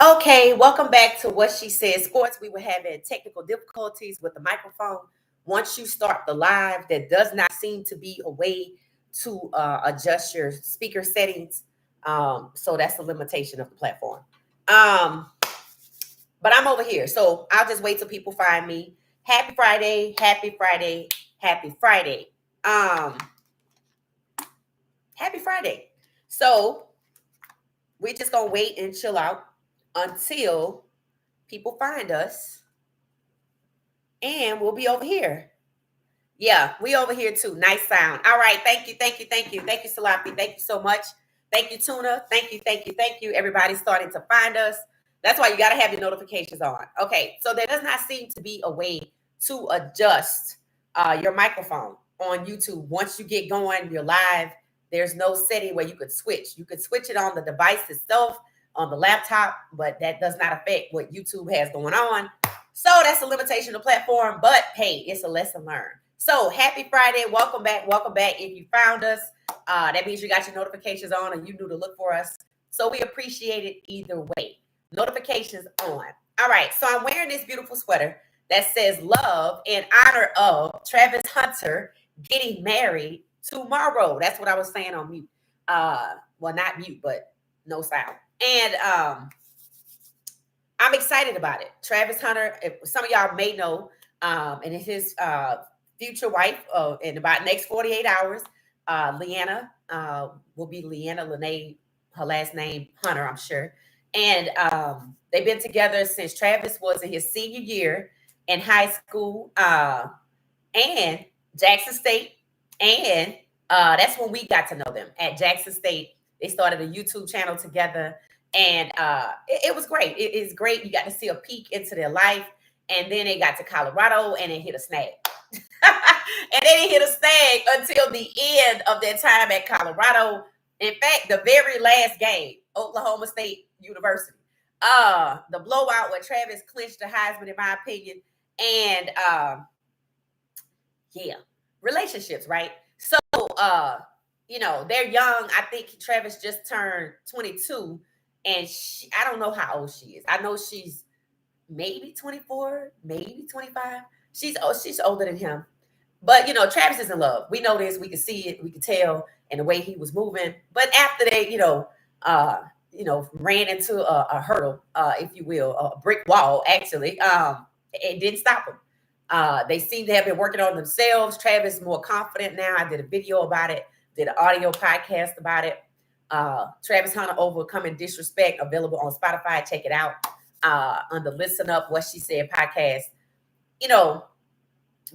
Okay, welcome back to What She Said Sports. We were having technical difficulties with the microphone. Once you start the live, there does not seem to be a way to adjust your speaker settings. So that's the limitation of the platform. Um, but I'm over here. So I'll just wait till people find me. Happy Friday, happy Friday, happy Friday. Um, happy Friday. So we're just gonna wait and chill out until people find us, and we'll be over here. Yeah, we over here too. Nice sound. All right. Thank you. Thank you. Thank you. Thank you, Salafi. Thank you so much. Thank you, Tuna. Thank you. Thank you. Thank you. Everybody's starting to find us. That's why you got to have your notifications on. Okay. So there does not seem to be a way to adjust your microphone on YouTube. Once you get going, you're live. There's no setting where you could switch. You could switch it on the device itself, on the laptop, but that does not affect what YouTube has going on. So that's a limitation of the platform, but hey, it's a lesson learned. So happy Friday. Welcome back. Welcome back. If you found us, that means you got your notifications on and you knew to look for us. So we appreciate it either way. Notifications on. All right. So I'm wearing this beautiful sweater that says love in honor of Travis Hunter getting married tomorrow. That's what I was saying on mute. Well, not mute, but no sound. And I'm excited about it. Travis Hunter, some of y'all may know, and his future wife in about next 48 hours, Leanna will be Leanna Lene, her last name Hunter, I'm sure. And they've been together since Travis was in his senior year in high school and Jackson State. And that's when we got to know them at Jackson State. They started a YouTube channel together. And it was great. It is great. You got to see a peek into their life. And then they got to Colorado and it hit a snag. And they didn't hit a snag until the end of their time at Colorado. In fact, the very last game, Oklahoma State University. The blowout where Travis clinched the Heisman, in my opinion. And yeah, relationships, right? So they're young. I think Travis just turned 22, and I don't know how old she is. I know she's maybe 24, maybe 25. She's older than him. But Travis is in love. We know this. We can see it. We can tell, and the way he was moving. But after they, ran into a hurdle, if you will, a brick wall. Actually, it didn't stop them. They seem to have been working on themselves. Travis is more confident now. I did a video about it. Did an audio podcast about it. Travis Hunter Overcoming Disrespect, available on Spotify. Check it out. On the Listen Up What She Said podcast.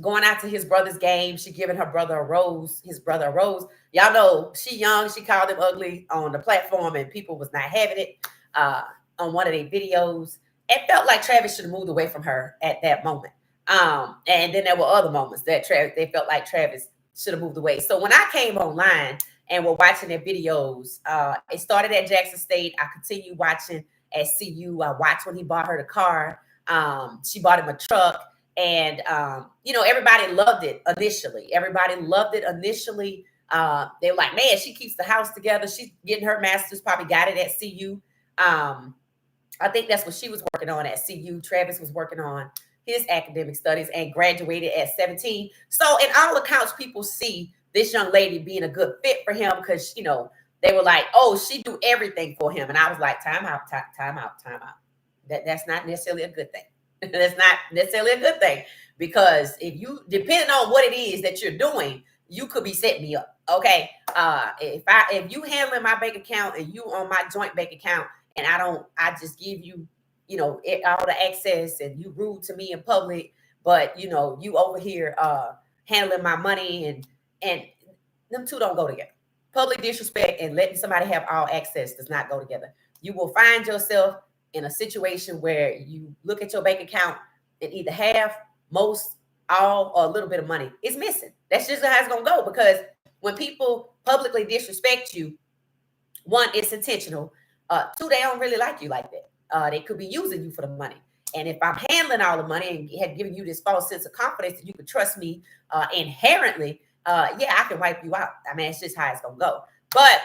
Going out to his brother's game. She giving her brother a rose. His brother a rose. Y'all know she young. She called him ugly on the platform, and people was not having it on one of their videos. It felt like Travis should have moved away from her at that moment. And then there were other moments that they felt like Travis should have moved away. So when I came online and were watching their videos, it started at Jackson State. I continued watching at CU. I watched when he bought her the car. She bought him a truck. And, everybody loved it initially. They were like, man, she keeps the house together. She's getting her master's, probably got it at CU. I think that's what she was working on at CU. Travis was working on his academic studies and graduated at 17. So in all accounts, people see this young lady being a good fit for him because, they were like, oh, she do everything for him. And I was like, time out. That's not necessarily a good thing. That's not necessarily a good thing because depending on what it is that you're doing, you could be setting me up. Okay. If you handling my bank account and you on my joint bank account and I just give you, all the access and you rude to me in public, but you over here handling my money and them two don't go together. Public disrespect and letting somebody have all access does not go together. You will find yourself in a situation where you look at your bank account and either half, most, all, or a little bit of money is missing. That's just how it's going to go because when people publicly disrespect you, one, it's intentional. Two, they don't really like you like that. They could be using you for the money. And if I'm handling all the money and have given you this false sense of confidence that you could trust me inherently, I can wipe you out. I mean, it's just how it's going to go. But,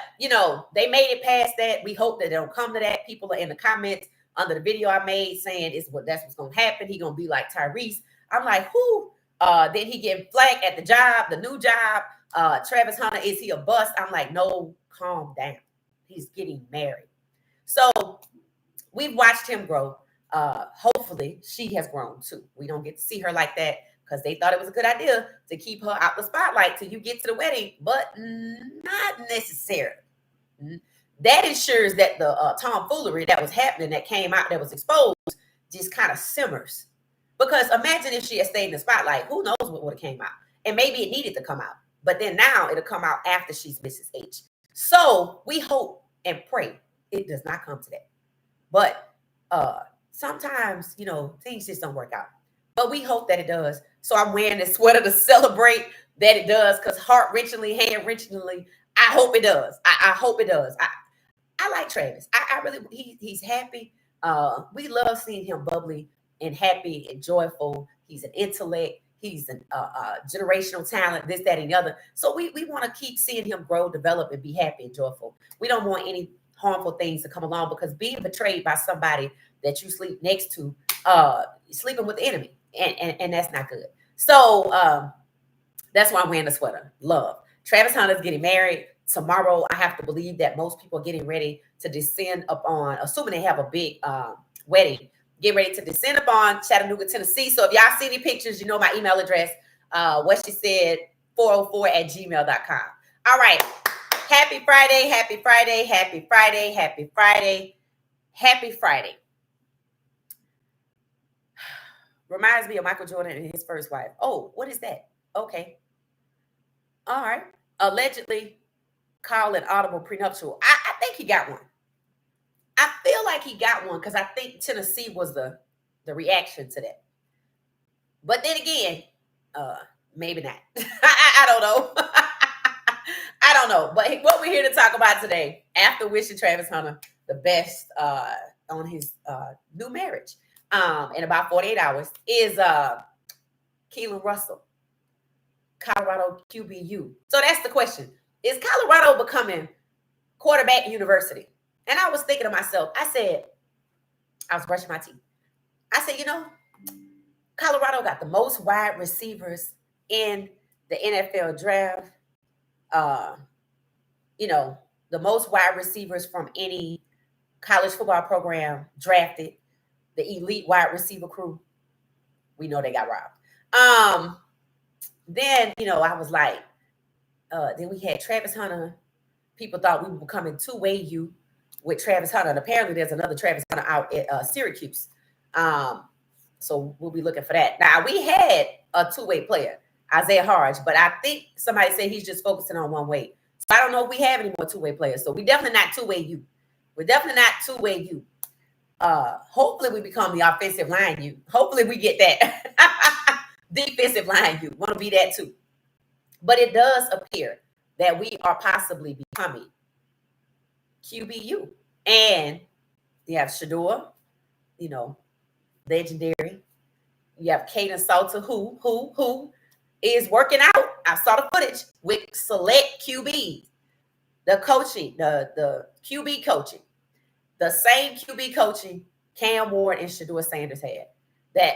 they made it past that. We hope that they don't come to that. People are in the comments under the video I made saying that's what's gonna happen. He gonna be like Tyrese. I'm like, who? Then he getting flack at the job, the new job. Travis Hunter, is he a bust? I'm like, no, calm down. He's getting married. So we've watched him grow. Hopefully she has grown too. We don't get to see her like that because they thought it was a good idea to keep her out the spotlight till you get to the wedding, but not necessarily. That ensures that the tomfoolery that was happening, that came out, that was exposed, just kind of simmers. Because imagine if she had stayed in the spotlight, who knows what would have came out? And maybe it needed to come out. But then now it'll come out after she's Mrs. H. So we hope and pray it does not come to that. But sometimes, things just don't work out. But we hope that it does. So I'm wearing this sweater to celebrate that it does, because heart-wrenchingly, hand-wrenchingly, I hope it does. I hope it does. I like Travis. I really, he's happy. We love seeing him bubbly and happy and joyful. He's an intellect. He's a generational talent, this, that, and the other. So we want to keep seeing him grow, develop, and be happy and joyful. We don't want any harmful things to come along, because being betrayed by somebody that you sleep next to, sleeping with the enemy, and that's not good. So that's why I'm wearing the sweater. Love. Travis Hunter's getting married tomorrow. I have to believe that most people are getting ready to descend upon, assuming they have a big wedding, get ready to descend upon Chattanooga, Tennessee. So if y'all see any pictures, you know my email address, what she said, 404@gmail.com. All right. Happy Friday, happy Friday, happy Friday, happy Friday, happy Friday. Reminds me of Michael Jordan and his first wife. Oh, what is that? Okay. All right. Allegedly called an audible prenuptial. I think he got one. I feel like he got one because I think Tennessee was the reaction to that. But then again, maybe not. I don't know. I don't know. But what we're here to talk about today, after wishing Travis Hunter the best on his new marriage in about 48 hours, is Keelon Russell, Colorado QBU. So that's the question. Is Colorado becoming quarterback university? And I was thinking to myself, I was brushing my teeth. I said, Colorado got the most wide receivers in the NFL draft. The most wide receivers from any college football program drafted. The elite wide receiver crew. We know they got robbed. Then, I was like, then we had Travis Hunter. People thought we were becoming two-way U with Travis Hunter. And apparently there's another Travis Hunter out at Syracuse. So we'll be looking for that. Now, we had a two-way player, Isaiah Harge, but I think somebody said he's just focusing on one way. So I don't know if we have any more two-way players. So we definitely not two-way U. We're definitely not two-way U. Hopefully we become the offensive line U. Hopefully we get that. Defensive line U. Want to be that too. But it does appear that we are possibly becoming QBU. And you have Shedeur, legendary. You have Kaelan Salter, who is working out. I saw the footage with select QB. The coaching, the QB coaching. The same QB coaching Cam Ward and Shedeur Sanders had. That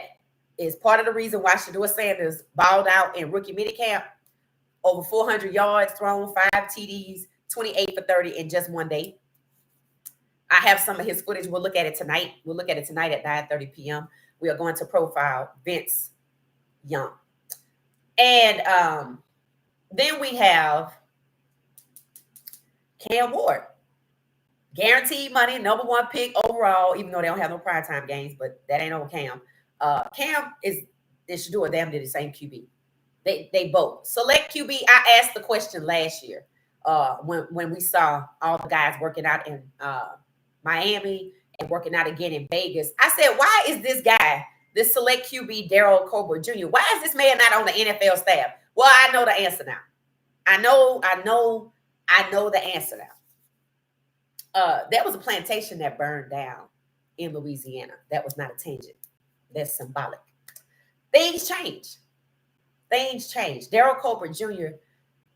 is part of the reason why Shedeur Sanders balled out in rookie minicamp. Over 400 yards thrown, 5 TDs, 28 for 30 in just one day. I have some of his footage. We'll look at it tonight. We'll look at it tonight at 9:30 p.m. We are going to profile Vince Young. And then we have Cam Ward. Guaranteed money, number one pick overall, even though they don't have no primetime games, but that ain't on Cam. Cam should do a damn near the same QB. They both. Select QB, I asked the question last year when we saw all the guys working out in Miami and working out again in Vegas. I said, why is this guy, this select QB, Daryl Colbert Jr., why is this man not on the NFL staff? Well, I know the answer now. I know the answer now. There was a plantation that burned down in Louisiana. That was not a tangent. That's symbolic. Things change. Daryl Colbert Jr.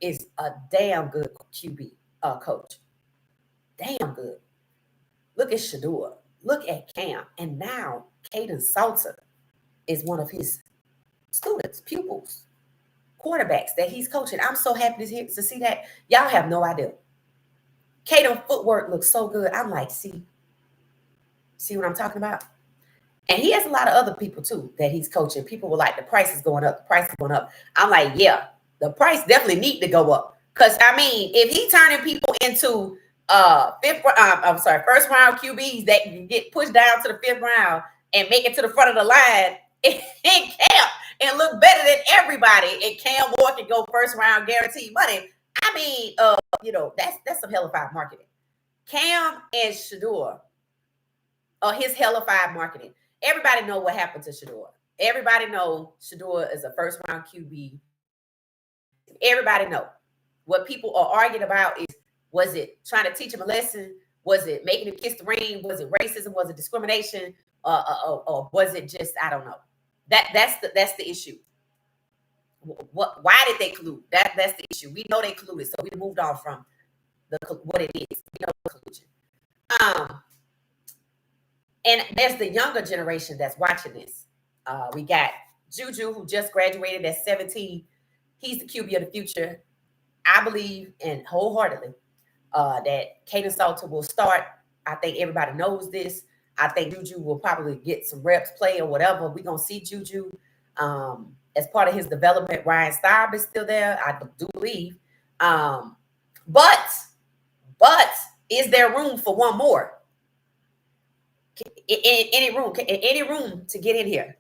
is a damn good QB coach. Damn good. Look at Shedeur. look at Cam. And now Kaden Salter is one of his students, pupils, quarterbacks that he's coaching. I'm so happy to see that. Y'all have no idea. Kaden footwork looks so good. I'm like, see what I'm talking about? And he has a lot of other people too that he's coaching. People were like, the price is going up. The price is going up. I'm like, yeah, the price definitely need to go up. Because I mean, if he turning people into first round QBs that can get pushed down to the 5th round and make it to the front of the line and Cam and look better than everybody, and Cam Ward can go first round guaranteed money. I mean, that's some hellified marketing. Cam and Shedeur are his hellified marketing. Everybody know what happened to Shedeur. Everybody know Shedeur is a first round QB. Everybody know. What people are arguing about is, was it trying to teach him a lesson? Was it making him kiss the ring? Was it racism? Was it discrimination? Or was it just, I don't know. That's the issue. Why did they collude? That's the issue. We know they colluded, so we moved on from what it is. We know collusion. And there's the younger generation that's watching this. We got Juju, who just graduated at 17. He's the QB of the future. I believe and wholeheartedly that Kaden Salter will start. I think everybody knows this. I think Juju will probably get some reps, play or whatever. We're going to see Juju as part of his development. Ryan Staub is still there, I do believe. But is there room for one more? In any room to get in here?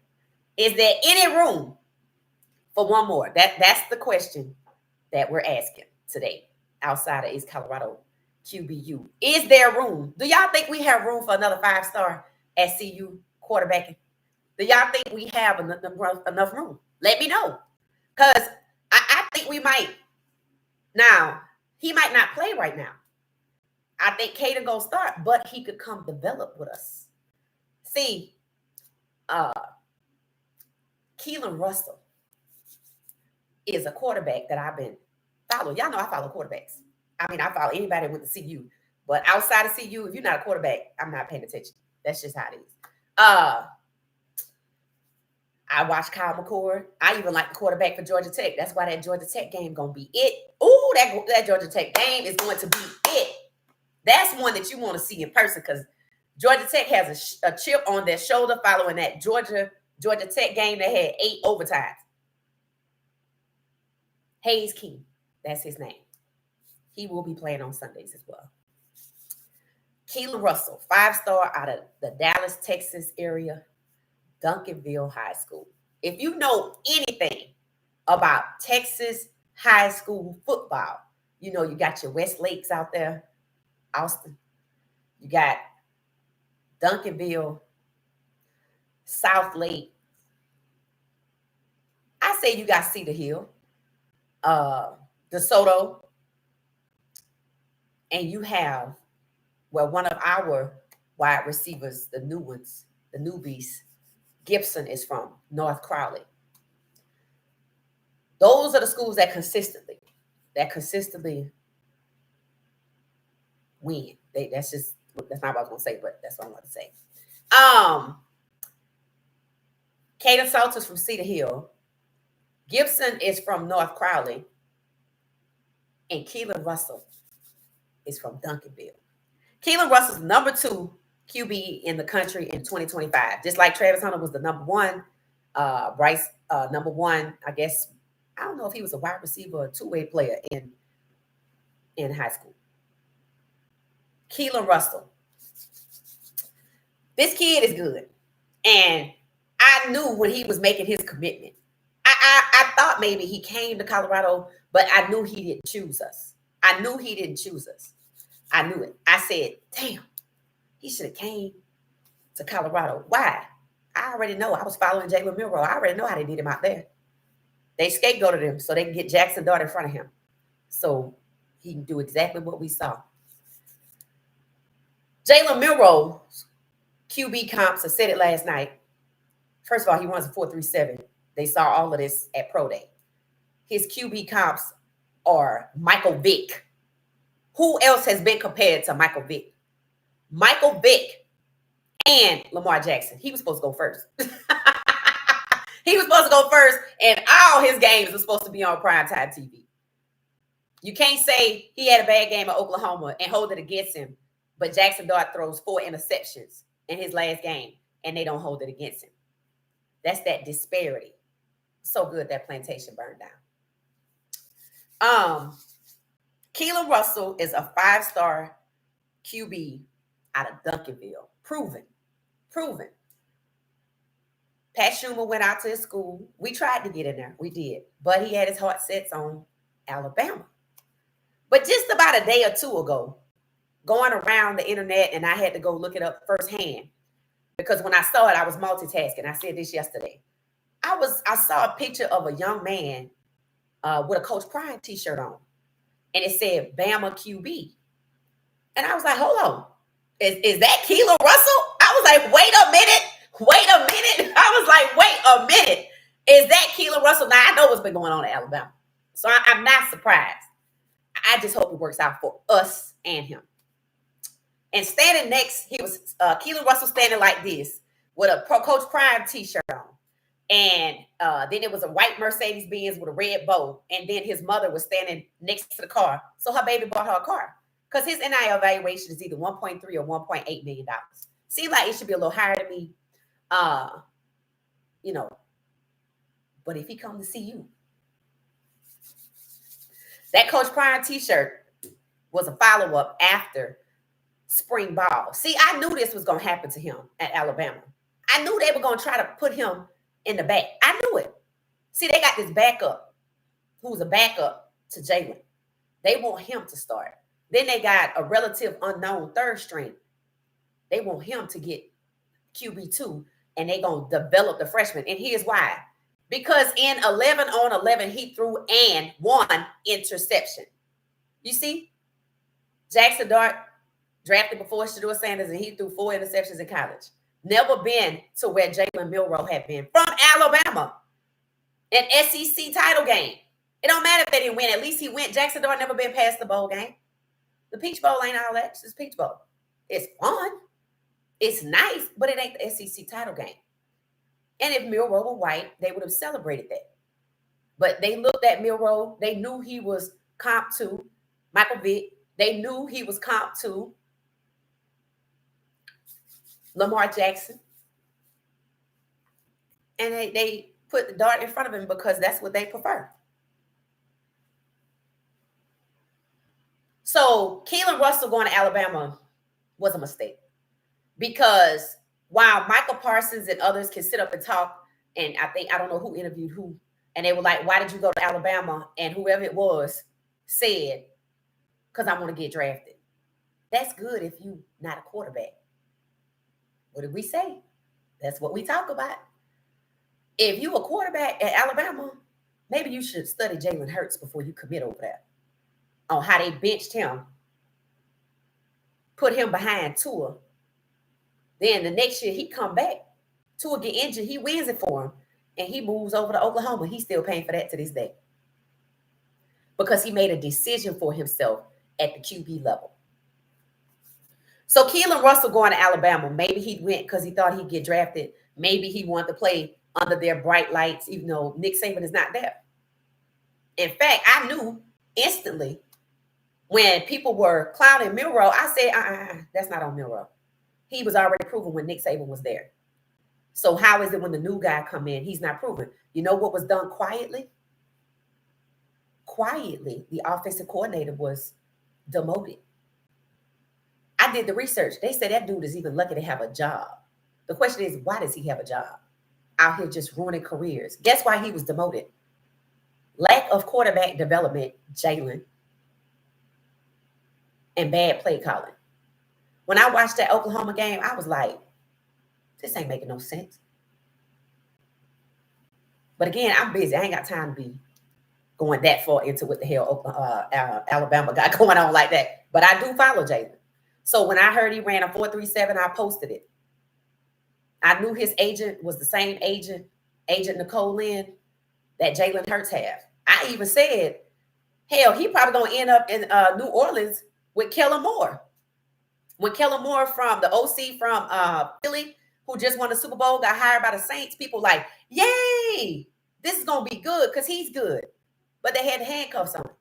Is there any room for one more? That's the question that we're asking today outside of East Colorado QBU. Is there room? Do y'all think we have room for another 5-star at CU quarterbacking? Do y'all think we have enough room? Let me know. Because I think we might. Now, he might not play right now. I think Kaden gonna start, but he could come develop with us. See, Keelon Russell is a quarterback that I've been following. Y'all know I follow quarterbacks. I mean, I follow anybody with the CU. But outside of CU, if you're not a quarterback, I'm not paying attention. That's just how it is. I watch Kyle McCord. I even like the quarterback for Georgia Tech. That's why that Georgia Tech game going to be it. Ooh, that Georgia Tech game is going to be it. That's one that you want to see in person because Georgia Tech has a chip on their shoulder following that Georgia Tech game that had 8 overtimes. Hayes King, that's his name. He will be playing on Sundays as well. Keelon Russell, 5-star out of the Dallas, Texas area, Duncanville High School. If you know anything about Texas high school football, you know you got your Westlakes out there, Austin. You got Duncanville, South Lake. I say you got Cedar Hill, DeSoto, and you have, well, one of our wide receivers, the new ones, the newbies, Gibson is from North Crowley. Those are the schools that consistently win. That's not what I was going to say, but that's what I want to say. Kaden Salter's from Cedar Hill. Gibson is from North Crowley. And Keelon Russell is from Duncanville. Keelon Russell's number 2 QB in the country in 2025. Just like Travis Hunter was the number 1. Bryce, number 1, I guess. I don't know if he was a wide receiver or a two-way player in high school. Keelon Russell. This kid is good. And I knew when he was making his commitment. I thought maybe he came to Colorado, but I knew he didn't choose us. I knew it. I said, damn, he should have came to Colorado. Why? I already know. I was following Jalen Milroe. I already know how they did him out there. They scapegoated him so they can get Jackson Dart in front of him. So he can do exactly what we saw. Jalen Milroe's QB comps, I said it last night. First of all, he runs a 4.37. They saw all of this at Pro Day. His QB comps are Michael Vick. Who else has been compared to Michael Vick? Michael Vick and Lamar Jackson. He was supposed to go first. He was supposed to go first, and all his games were supposed to be on primetime TV. You can't say he had a bad game at Oklahoma and hold it against him, but Jackson Dart throws 4 interceptions in his last game, and they don't hold it against him. That's that disparity. So good that plantation burned down. Keelon Russell is a 5-star QB out of Duncanville. Proven. Pat Schumer went out to his school. We tried to get in there. We did. But he had his heart set on Alabama. But just about a day or two ago, going around the internet, and I had to go look it up firsthand, because when I saw it, I was multitasking. I said this yesterday. I saw a picture of a young man with a Coach Prime t-shirt on, and it said Bama QB. And I was like, hold on. Is that Keelon Russell? I was like, wait a minute. I was like, wait a minute. Is that Keelon Russell? Now, I know what's been going on at Alabama, so I'm not surprised. I just hope it works out for us and him. And standing next, he was Keelon Russell standing like this with a Coach Prime t-shirt on. And then it was a white Mercedes-Benz with a red bow. And then his mother was standing next to the car. So her baby bought her a car. Because his NIL valuation is either 1.3 or $1.8 million. Seems like it should be a little higher to me. But if he come to see you, that Coach Prime t-shirt was a follow-up after spring ball. See, I knew this was going to happen to him at Alabama. I knew they were going to try to put him in the back. I knew it. See, they got this backup who's a backup to Jalen. They want him to start. Then they got a relative unknown third string. They want him to get QB2, and they're going to develop the freshman. And here's why. Because in 11 on 11, he threw and 1 interception. You see? Jackson Dart drafted before Shedeur Sanders, and he threw 4 interceptions in college. Never been to where Jalen Milroe had been. From Alabama. An SEC title game. It don't matter if they didn't win. At least he went. Jackson Dart never been past the bowl game. The Peach Bowl ain't all that. It's just Peach Bowl. It's fun. It's nice, but it ain't the SEC title game. And if Milroe were white, they would have celebrated that. But they looked at Milroe. They knew he was comp to Michael Vick. They knew he was comp to Lamar Jackson. And they put the dart in front of him because that's what they prefer. So Keelon Russell going to Alabama was a mistake. Because while Michael Parsons and others can sit up and talk, and I don't know who interviewed who, and they were like, why did you go to Alabama? And whoever it was said, because I want to get drafted. That's good if you're not a quarterback. What did we say? That's what we talk about. If you a quarterback at Alabama, maybe you should study Jalen Hurts before you commit over there on how they benched him, put him behind Tua. Then the next year he come back. Tua get injured, he wins it for him, and he moves over to Oklahoma. He's still paying for that to this day because he made a decision for himself at the QB level. So Keelon Russell going to Alabama, maybe he went because he thought he'd get drafted. Maybe he wanted to play under their bright lights, even though Nick Saban is not there. In fact, I knew instantly when people were clowning Milroe, I said, that's not on Milroe. He was already proven when Nick Saban was there. So how is it when the new guy come in, he's not proven? You know what was done quietly? Quietly, the offensive coordinator was demoted. I did the research. They said that dude is even lucky to have a job. The question is, why does he have a job? Out here just ruining careers. Guess why he was demoted? Lack of quarterback development, Jalen, and bad play calling. When I watched that Oklahoma game, I was like, this ain't making no sense. But again, I'm busy. I ain't got time to be going that far into what the hell Alabama got going on like that. But I do follow Jalen. So when I heard he ran a 4.37, I posted it. I knew his agent was the same agent Nicole Lynn, that Jalen Hurts have. I even said, hell, he probably going to end up in New Orleans with Kellen Moore When Kellen Moore from the OC from Philly, who just won the Super Bowl, got hired by the Saints, people like, yay, this is going to be good because he's good. But they had handcuffs on him.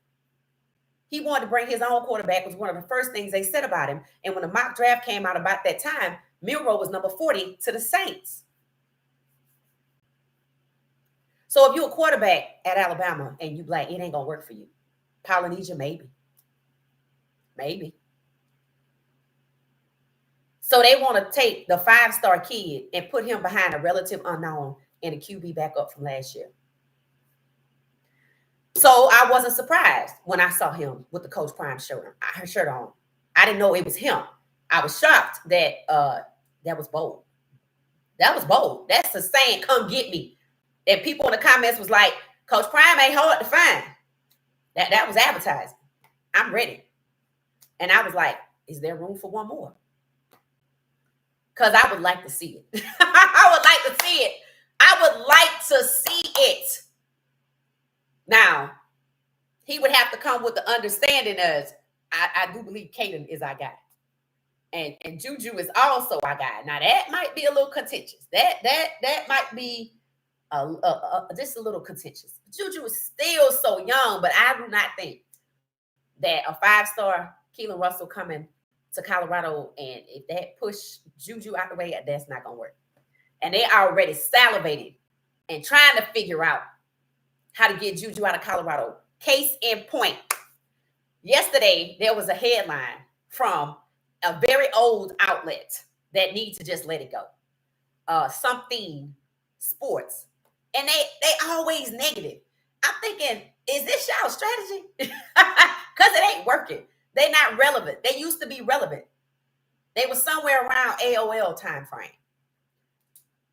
He wanted to bring his own quarterback, was one of the first things they said about him. And when the mock draft came out about that time, Milroe was number 40 to the Saints. So if you're a quarterback at Alabama and you black, it ain't going to work for you. Polynesia, maybe. Maybe. So they want to take the 5-star kid and put him behind a relative unknown and a QB backup from last year. So I wasn't surprised when I saw him with the Coach Prime shirt on. I didn't know it was him. I was shocked that that was bold. That was bold. That's the saying, come get me. And people in the comments was like, Coach Prime ain't hard to find. That was advertising. I'm ready. And I was like, is there room for one more? Because I would like to see it. I would like to see it. I would like to see it. Now, he would have to come with the understanding as I do believe Kaelan is our guy. And Juju is also our guy. Now, that might be a little contentious. That might be just a little contentious. Juju is still so young, but I do not think that a 5-star Keelon Russell coming to Colorado, and if that push Juju out the way, that's not going to work. And they already salivated and trying to figure out how to get Juju out of Colorado. Case in point, yesterday there was a headline from a very old outlet that needs to just let it go. Something sports. And they always negative. I'm thinking, is this y'all strategy? Because it ain't working. They're not relevant. They used to be relevant. They were somewhere around AOL time frame.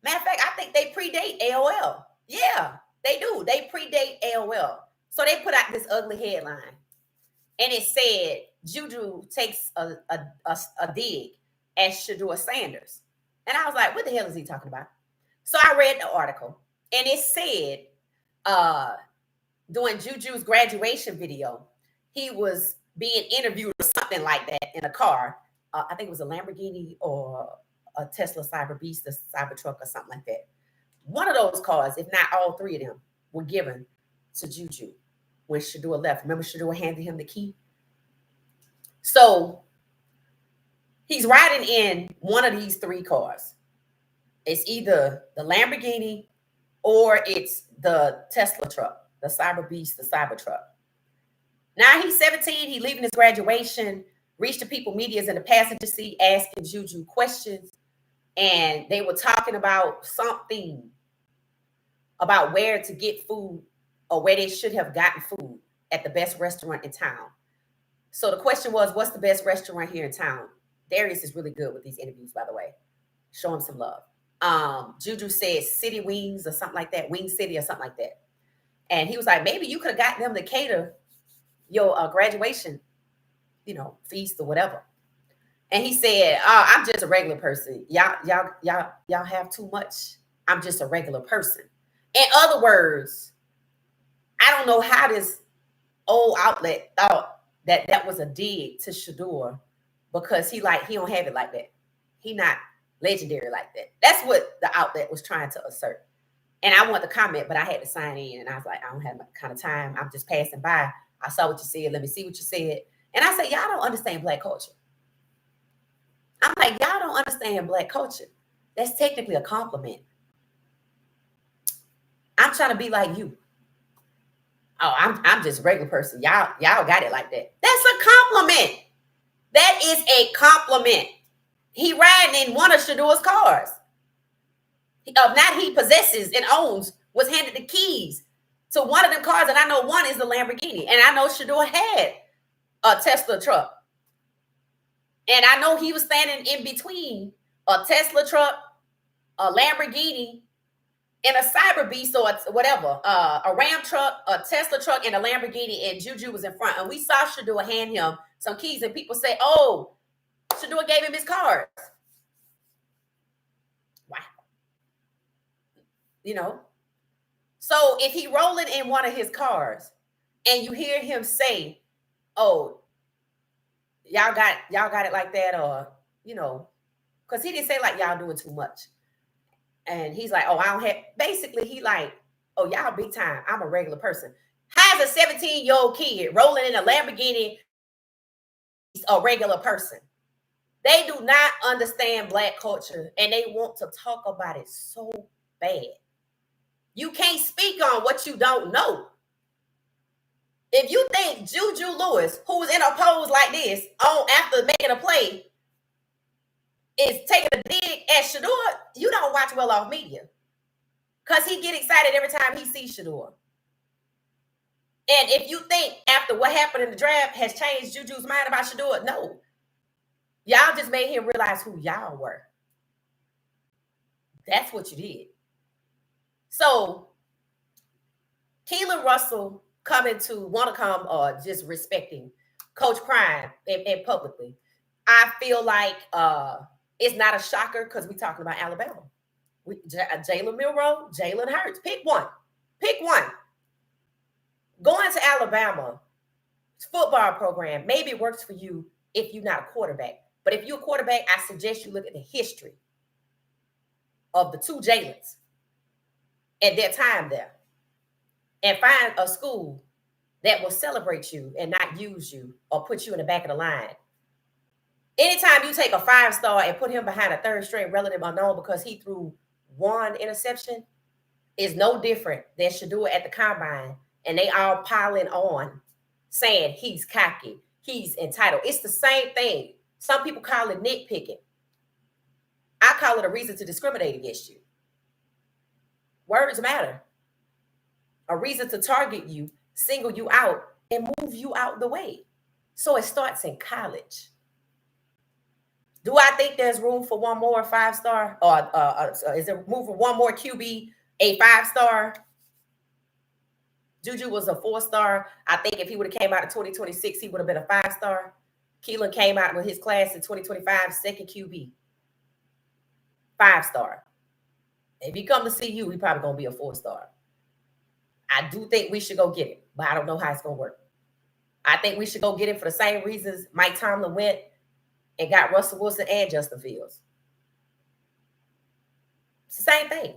Matter of fact, I think they predate AOL. Yeah, they do. They predate AOL. So they put out this ugly headline. And it said, Juju takes a dig at Shedeur Sanders. And I was like, what the hell is he talking about? So I read the article. And it said, during Juju's graduation video, he was being interviewed or something like that in a car. I think it was a Lamborghini or a Tesla Cyber Beast, a Cybertruck or something like that. One of those cars, if not all three of them, were given to Juju when Shedeur left. Remember, Shedeur handed him the key? So he's riding in one of these three cars. It's either the Lamborghini or it's the Tesla truck, the Cyber Beast, the Cybertruck. Now he's 17. He's leaving his graduation, reached the people medias in the passenger seat, asking Juju questions. And they were talking about something about where to get food or where they should have gotten food at the best restaurant in town. So the question was, what's the best restaurant here in town? Darius is really good with these interviews, by the way. Show him some love. Juju said City Wings or something like that, Wing City or something like that. And he was like, maybe you could have gotten them to cater your graduation, feast or whatever. And he said, I'm just a regular person. Y'all have too much. I'm just a regular person. In other words, I don't know how this old outlet thought that was a dig to Shedeur because he don't have it like that. He not legendary like that. That's what the outlet was trying to assert. And I want to comment, but I had to sign in. And I was like, I don't have that kind of time. I'm just passing by. I saw what you said. Let me see what you said. And I said, y'all don't understand Black culture. I'm like, y'all don't understand Black culture. That's technically a compliment. I'm trying to be like you. Oh, I'm just a regular person. Y'all got it like that. That's a compliment. That is a compliment. He riding in one of Shedeur's cars. Not he possesses and owns, was handed the keys to one of them cars. And I know one is the Lamborghini. And I know Shedeur had a Tesla truck. And I know he was standing in between a Tesla truck, a Lamborghini, and a Cyber Beast or whatever, a Ram truck, a Tesla truck, and a Lamborghini, and Juju was in front. And we saw Shedeur hand him some keys, and people say, oh, Shedeur gave him his cards. Wow. So if he rolling in one of his cars and you hear him say, oh, y'all got it like that, or because he didn't say like y'all doing too much. And he's like, oh, I don't have, basically he like, oh, y'all big time. I'm a regular person. How's a 17-year-old kid rolling in a Lamborghini a regular person? They do not understand Black culture and they want to talk about it so bad. You can't speak on what you don't know. If you think Juju Lewis, who's in a pose like this, on after making a play, is taking a dig at Shedeur, you don't watch Well Off Media. Because he get excited every time he sees Shedeur. And if you think after what happened in the draft has changed Juju's mind about Shedeur, no. Y'all just made him realize who y'all were. That's what you did. So, Keelon Russell want to come just respecting Coach Prime and publicly. I feel like it's not a shocker because we're talking about Alabama. Jalen Milroe, Jalen Hurts. Pick one. Going to Alabama football program, maybe it works for you if you're not a quarterback. But if you're a quarterback, I suggest you look at the history of the two Jalens and their time there. And find a school that will celebrate you and not use you or put you in the back of the line. Anytime you take a 5-star and put him behind a third-string relative unknown because he threw one interception is no different than Shedeur at the combine, and they all piling on saying he's cocky, he's entitled. It's the same thing. Some people call it nitpicking. I call it a reason to discriminate against you. Words matter. A reason to target you, single you out, and move you out the way. So it starts in college. Do I think there's room for one more 5-star? Or is there room for one more QB, a 5-star? Juju was a 4-star. I think if he would have came out in 2026, he would have been a 5-star. Keelon came out with his class in 2025, second QB. 5-star. If he come to see you, he probably going to be a 4-star. I do think we should go get it, but I don't know how it's going to work. I think we should go get it for the same reasons Mike Tomlin went and got Russell Wilson and Justin Fields. It's the same thing.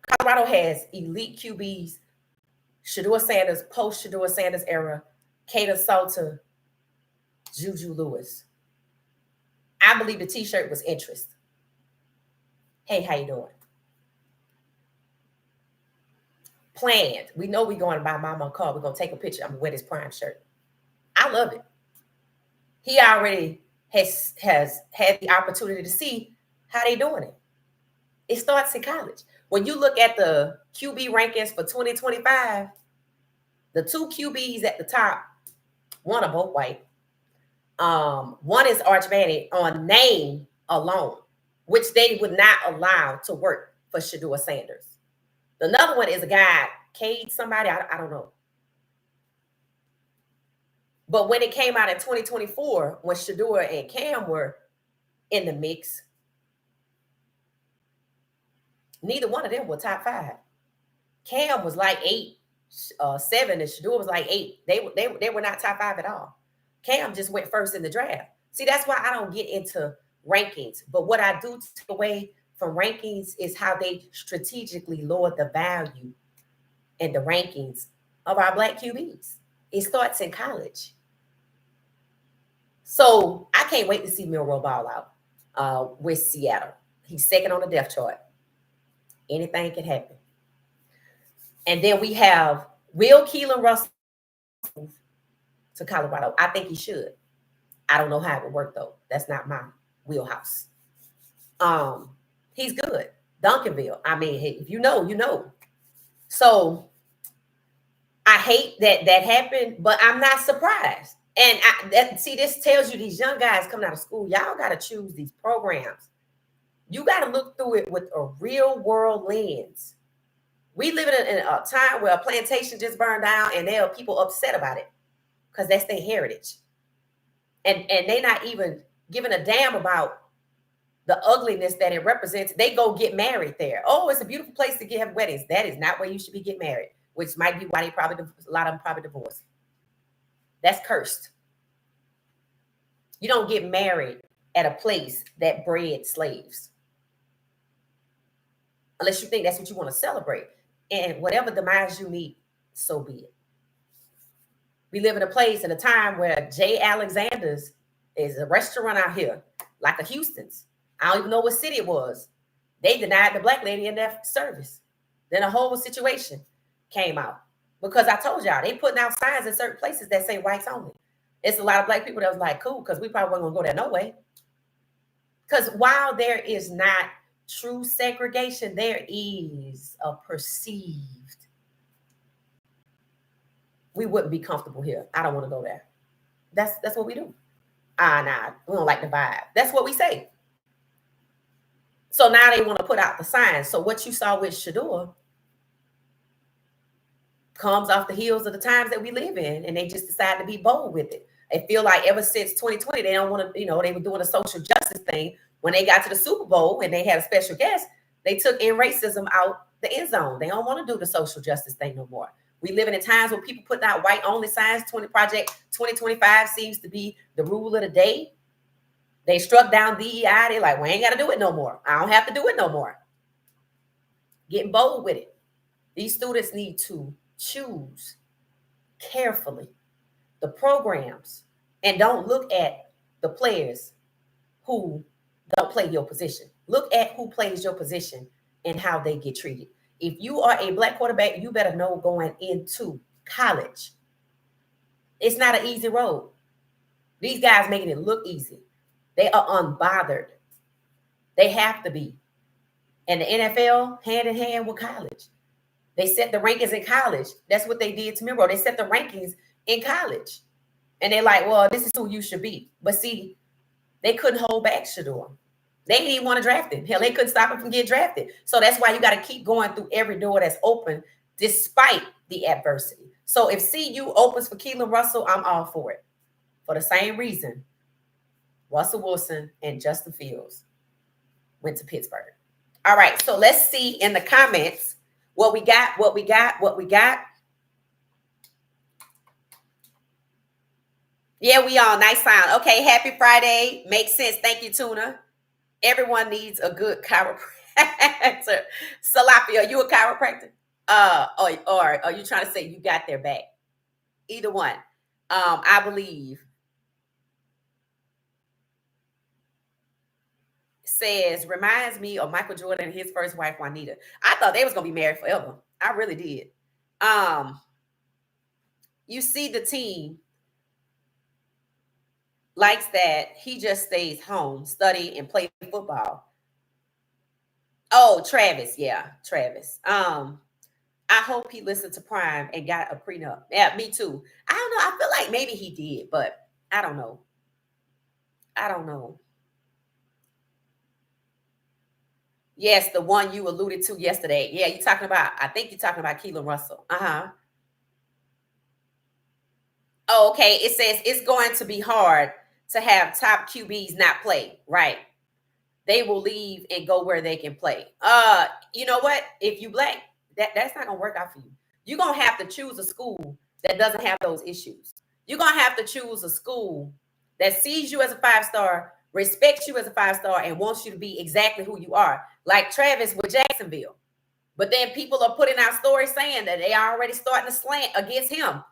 Colorado has elite QBs, Shedeur Sanders, post-Shedeur Sanders era, Kaelan Salter, Juju Lewis. I believe the T-shirt was interest. Hey, how you doing? Planned. We know we're going to buy Mama a car. We're going to take a picture. I'm going to wear this Prime shirt. I love it. He already has had the opportunity to see how they doing it. It starts in college. When you look at the QB rankings for 2025, the two QBs at the top, one are both white. One is Arch Manning on name alone, which they would not allow to work for Shedeur Sanders. Another one is a guy, Cade somebody, I don't know. But when it came out in 2024, when Shedeur and Cam were in the mix, neither one of them were top 5. Cam was like 8, 7, and Shedeur was like 8. They were not top 5 at all. Cam just went first in the draft. See, that's why I don't get into rankings. But what I do take away from rankings is how they strategically lower the value and the rankings of our Black QBs. It starts in college. So I can't wait to see Milroe ball out with Seattle. He's second on the depth chart. Anything can happen. And then we have, will Keelon Russell move to Colorado? I think he should. I don't know how it would work, though. That's not my wheelhouse. He's good. Duncanville. I mean, if you know, you know. So I hate that happened, but I'm not surprised. And see, this tells you these young guys coming out of school, y'all got to choose these programs. You got to look through it with a real world lens. We live in a time where a plantation just burned down and there are people upset about it because that's their heritage. And they're not even giving a damn about the ugliness that it represents. They go get married there. Oh, it's a beautiful place to have weddings. That is not where you should be getting married, which might be why a lot of them probably divorced. That's cursed. You don't get married at a place that bred slaves. Unless you think that's what you want to celebrate. And whatever demise you meet, so be it. We live in a place in a time where J. Alexander's is a restaurant out here, like a Houston's. I don't even know what city it was. They denied the black lady in their service. Then a whole situation came out. Because I told y'all, they putting out signs in certain places that say whites only. It's a lot of black people that was like, cool, because we probably wasn't going to go there no way. Because while there is not true segregation, there is a perceived. We wouldn't be comfortable here. I don't want to go there. That's what we do. Nah, we don't like the vibe. That's what we say. So now they want to put out the signs. So what you saw with Shedeur comes off the heels of the times that we live in, and they just decide to be bold with it. They feel like ever since 2020, they don't want to, they were doing a social justice thing. When they got to the Super Bowl and they had a special guest, they took in racism out the end zone. They don't want to do the social justice thing no more. We live in times where people putting out white only signs. Project 2025 seems to be the rule of the day. They struck down DEI. They're like, we ain't got to do it no more. I don't have to do it no more. Getting bold with it. These students need to choose carefully the programs and don't look at the players who don't play your position. Look at who plays your position and how they get treated. If you are a black quarterback, you better know going into college, it's not an easy road. These guys making it look easy. They are unbothered. They have to be. And the NFL, hand in hand with college. They set the rankings in college. That's what they did to Miro. They set the rankings in college. And they're like, well, this is who you should be. But see, they couldn't hold back Shedeur. They didn't even want to draft him. Hell, they couldn't stop him from getting drafted. So that's why you got to keep going through every door that's open despite the adversity. So if CU opens for Keelon Russell, I'm all for it. For the same reason, Russell Wilson and Justin Fields went to Pittsburgh. All right, so let's see in the comments what we got. Yeah, we all nice sound. Okay, happy Friday. Makes sense. Thank you, Tuna. Everyone needs a good chiropractor. Salafi, are you a chiropractor? Or are you trying to say you got their back? Either one. I believe says reminds me of Michael Jordan and his first wife Juanita. I thought they was gonna be married forever. I really did. You see the team likes that he just stays home, study and play football. Oh, Travis, yeah, Travis. I hope he listened to Prime and got a prenup. Yeah, me too. I don't know. I feel like maybe he did, but I don't know. Yes, the one you alluded to yesterday. Yeah, I think you're talking about Keelon Russell. Oh, okay. It says it's going to be hard to have top QBs not play. Right. They will leave and go where they can play. You know what? If you black, that's not gonna work out for you. You're gonna have to choose a school that doesn't have those issues. You're gonna have to choose a school that sees you as a 5-star, respects you as a 5-star, and wants you to be exactly who you are. Like Travis with Jacksonville. But then people are putting out stories saying that they are already starting to slant against him.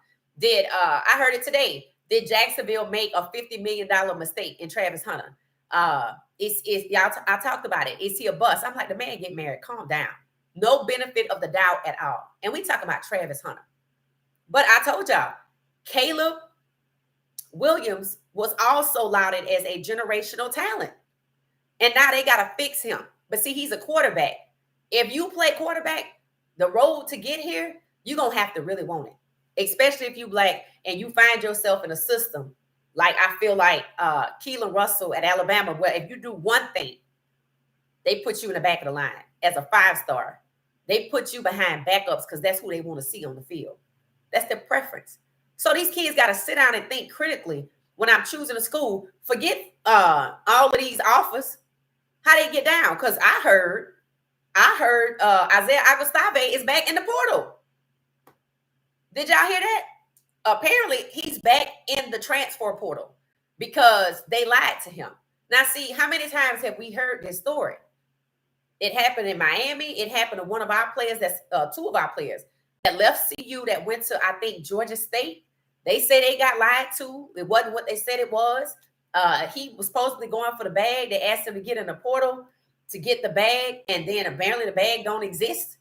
I heard it today? Did Jacksonville make a $50 million mistake in Travis Hunter? I talked about it. Is he a bust? I'm like, the man get married. Calm down. No benefit of the doubt at all. And we talking about Travis Hunter. But I told y'all, Caleb Williams was also lauded as a generational talent. And now they got to fix him. But see, he's a quarterback. If you play quarterback, the road to get here, you're going to have to really want it. Especially if you black and you find yourself in a system like I feel like Keelon Russell at Alabama, where if you do one thing, they put you in the back of the line as a 5-star. They put you behind backups because that's who they want to see on the field. That's their preference. So these kids got to sit down and think critically when I'm choosing a school. Forget all of these offers. How they get down? Because I heard Isaiah Agustave is back in the portal. Did y'all hear that? Apparently, he's back in the transfer portal. because they lied to him. Now, see, how many times have we heard this story? It happened in Miami. It happened to one of our players, that's two of our players that left CU that went to, I think, Georgia State. They say they got lied to. It wasn't what they said it was. He was supposedly going for the bag. They asked him to get in the portal to get the bag, and then apparently the bag don't exist.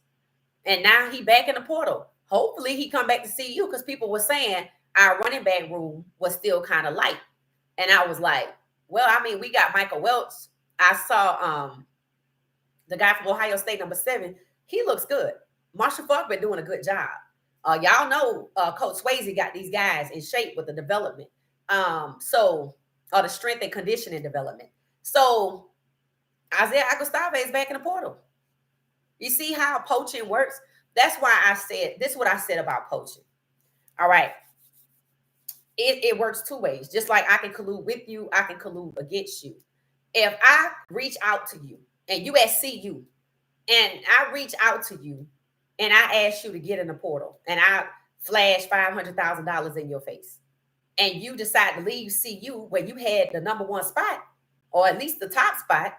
And now he back in the portal. Hopefully he come back to CU, because people were saying our running back room was still kind of light. And I was like, well, I mean, we got Michael Welch. I saw the guy from Ohio State, number 7. He looks good. Marshall Faulk been doing a good job. Y'all know Coach Swayze got these guys in shape with the development. Or the strength and conditioning development. So Isaiah Agustave is back in the portal. You see how poaching works? That's why I said, this is what I said about poaching. All right. It works two ways. Just like I can collude with you, I can collude against you. If I reach out to you and you at CU, and I reach out to you and I ask you to get in the portal, and I flash $500,000 in your face, and you decide to leave CU where you had the number 1 spot, or at least the top spot,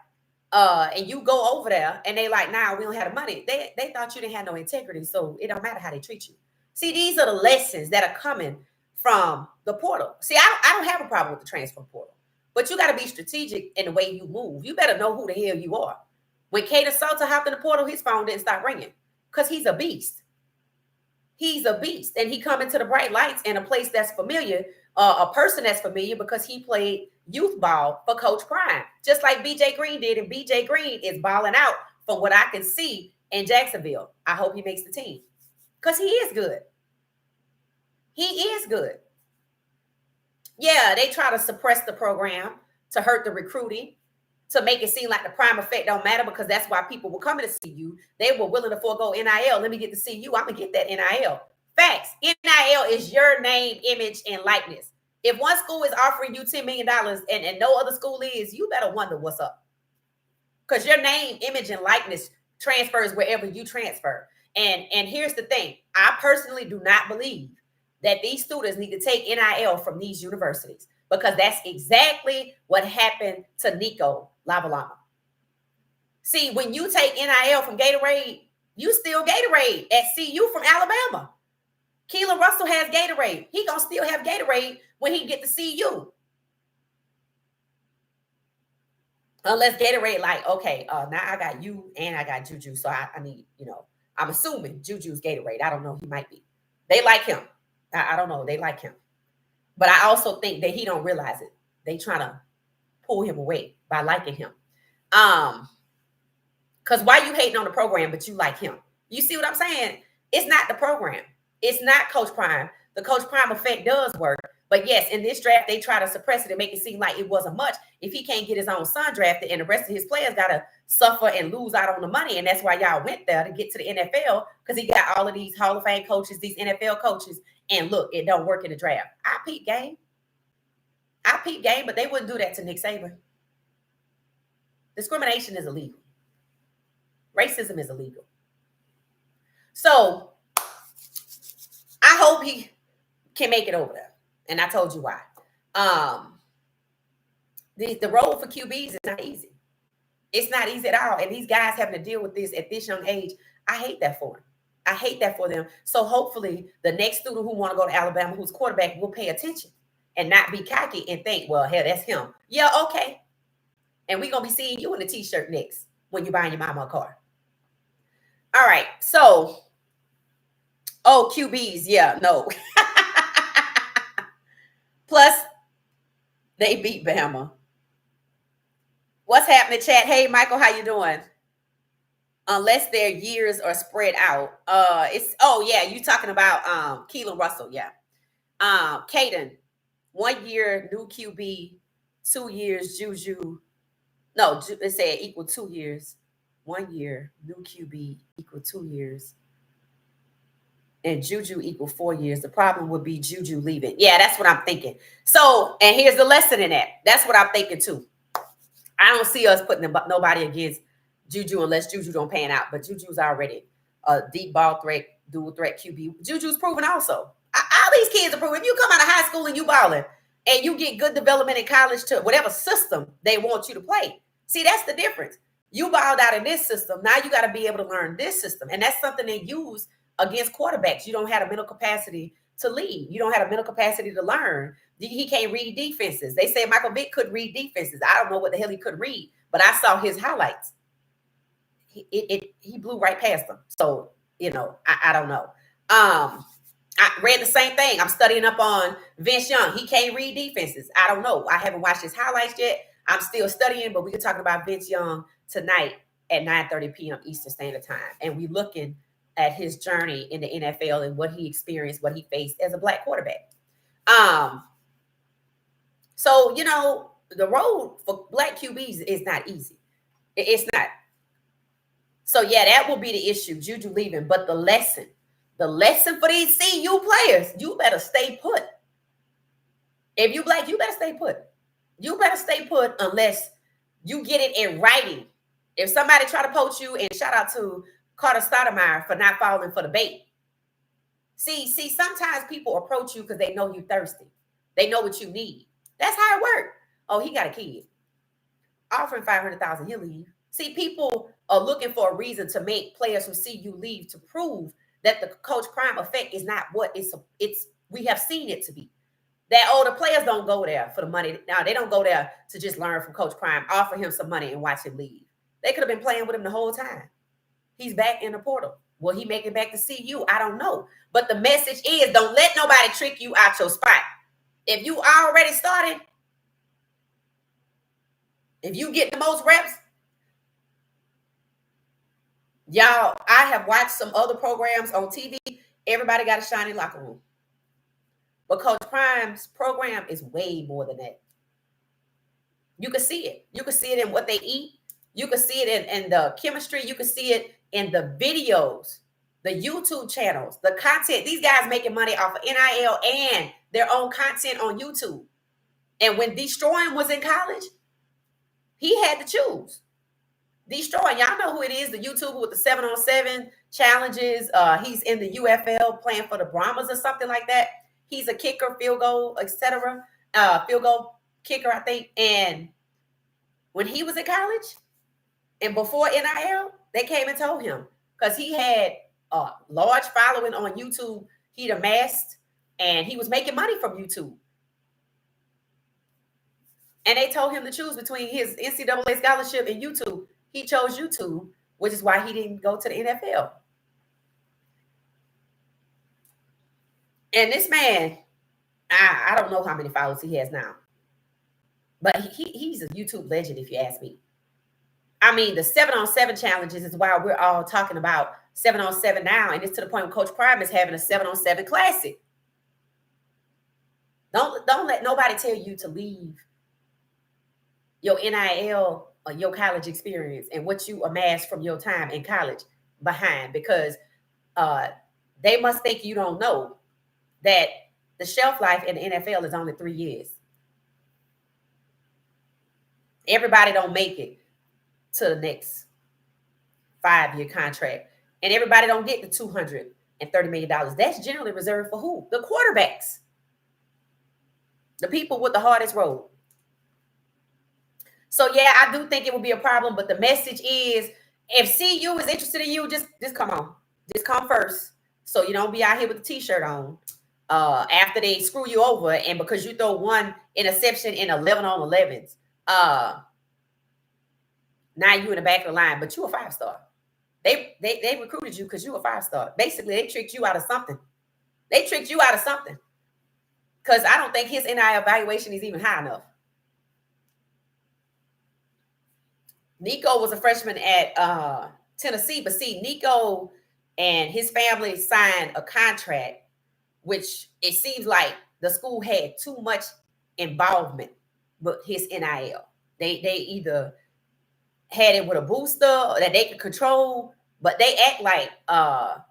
and you go over there and they like, nah, we don't have the money. They thought you didn't have no integrity, so it don't matter how they treat you. See, these are the lessons that are coming from the portal. See, I don't have a problem with the transfer portal, but you got to be strategic in the way you move. You better know who the hell you are. When Kaelan Salter hopped in the portal, his phone didn't stop ringing, because he's a beast. He's a beast, and he come into the bright lights in a place that's familiar, a person that's familiar, because he played youth ball for Coach Prime, just like BJ Green did, and BJ Green is balling out from what I can see in Jacksonville. I hope he makes the team, because he is good. He is good. Yeah, they try to suppress the program to hurt the recruiting, to make it seem like the prime effect don't matter, because that's why people were coming to see you. They were willing to forego NIL. Let me get to see you. I'm going to get that NIL. Facts. NIL is your name, image, and likeness. If one school is offering you $10 million and no other school is, you better wonder what's up. Because your name, image, and likeness transfers wherever you transfer. And here's the thing. I personally do not believe that these students need to take NIL from these universities, because that's exactly what happened to Nico Lavalama. See, when you take NIL from Gatorade, you still Gatorade at CU from Alabama. Keelon Russell has Gatorade. He gonna still have Gatorade when he get to CU. Unless Gatorade like, okay, now I got you and I got Juju, so I need, I'm assuming Juju's Gatorade. I don't know. He might be. They like him. I don't know. They like him. But I also think that he don't realize it. They trying to pull him away by liking him. Because why you hating on the program, but you like him? You see what I'm saying? It's not the program. It's not Coach Prime. The Coach Prime effect does work. But yes, in this draft, they try to suppress it and make it seem like it wasn't much. If he can't get his own son drafted, and the rest of his players got to suffer and lose out on the money. And that's why y'all went there to get to the NFL, because he got all of these Hall of Fame coaches, these NFL coaches. And look, it don't work in the draft. I peep game, but they wouldn't do that to Nick Saban. Discrimination is illegal. Racism is illegal. So I hope he can make it over there. And I told you why. The role for QBs is not easy. It's not easy at all. And these guys having to deal with this at this young age, I hate that for them. I hate that for them. So hopefully the next student who want to go to Alabama, who's quarterback, will pay attention and not be cocky and think, well, hell, that's him. Yeah, okay. And we're going to be seeing you in the T-shirt next when you're buying your mama a car. All right. So, QBs. Yeah, no. Plus, they beat Bama. What's happening, chat? Hey, Michael, how you doing? Unless their years are spread out. You talking about Keelon Russell, yeah. Caden, 1 year, new QB, 2 years, Juju. No, it said equal 2 years. 1 year, new QB equal 2 years. And Juju equal 4 years. The problem would be Juju leaving. Yeah, that's what I'm thinking. So, and here's the lesson in that. That's what I'm thinking too. I don't see us putting nobody against Juju unless Juju don't pan out. But Juju's already a deep ball threat, dual threat QB. Juju's proven also. All these kids are proven. If you come out of high school and you balling and you get good development in college to whatever system they want you to play. See, that's the difference. You balled out in this system. Now you got to be able to learn this system. And that's something they use against quarterbacks. You don't have a mental capacity to lead. You don't have a mental capacity to learn. He can't read defenses. They say Michael Vick could read defenses. I don't know what the hell he could read, but I saw his highlights. He blew right past them. So, I don't know. I read the same thing. I'm studying up on Vince Young. He can't read defenses. I don't know. I haven't watched his highlights yet. I'm still studying, but we can talk about Vince Young tonight at 9:30 p.m. Eastern Standard Time. And we're looking at his journey in the NFL and what he experienced, what he faced as a black quarterback. So, the road for black QBs is not easy. It's not. So, yeah, that will be the issue, Juju leaving. But the lesson for these CU players, you better stay put. If you black, you better stay put. You better stay put unless you get it in writing. If somebody try to poach you, and shout out to Carter Stoudemire for not falling for the bait. See, sometimes people approach you because they know you're thirsty. They know what you need. That's how it works. Oh, he got a kid. Offering $500,000, he'll leave. See, people are looking for a reason to make players from CU leave to prove that the coach prime effect is not what it's we have seen it to be. That the players don't go there for the money. Now, they don't go there to just learn from Coach Prime, offer him some money and watch him leave. They could have been playing with him the whole time. He's back in the portal. Will he make it back to CU? I don't know. But the message is, don't let nobody trick you out your spot. If you already started, if you get the most reps, y'all, I have watched some other programs on TV. Everybody got a shiny locker room. But Coach Prime's program is way more than that. You can see it. You can see it in what they eat. You can see it in the chemistry. You can see it in the videos, the YouTube channels, the content. These guys making money off of NIL and their own content on YouTube. And when Destroying was in college, he had to choose. Destroying, y'all know who it is, the YouTuber with the 7-on-7 challenges. He's in the UFL playing for the Brahmas or something like that. He's a kicker, field goal, etc. Field goal kicker, I think. And when he was in college and before NIL, they came and told him, because he had a large following on YouTube, he'd amassed, and he was making money from YouTube. And they told him to choose between his NCAA scholarship and YouTube. He chose YouTube, which is why he didn't go to the NFL. And this man, I don't know how many followers he has now, but he's a YouTube legend, if you ask me. I mean, the 7-on-7 challenges is why we're all talking about 7-on-7 now, and it's to the point where Coach Prime is having a 7-on-7 classic. Don't let nobody tell you to leave your NIL or your college experience and what you amassed from your time in college behind, because they must think you don't know that the shelf life in the NFL is only 3 years. Everybody don't make it to the next 5-year contract. And everybody don't get the $230 million. That's generally reserved for who? The quarterbacks. The people with the hardest road. So, yeah, I do think it will be a problem. But the message is, if CU is interested in you, just come on. Just come first. So you don't be out here with the T-shirt on. After they screw you over, and because you throw one interception in 11-on-11s, now you in the back of the line, but you a 5-star. They recruited you because you a 5-star. Basically, they tricked you out of something. Because I don't think his NIL evaluation is even high enough. Nico was a freshman at Tennessee, but see, Nico and his family signed a contract, which it seems like the school had too much involvement with his NIL. They either had it with a booster that they could control, but they act like the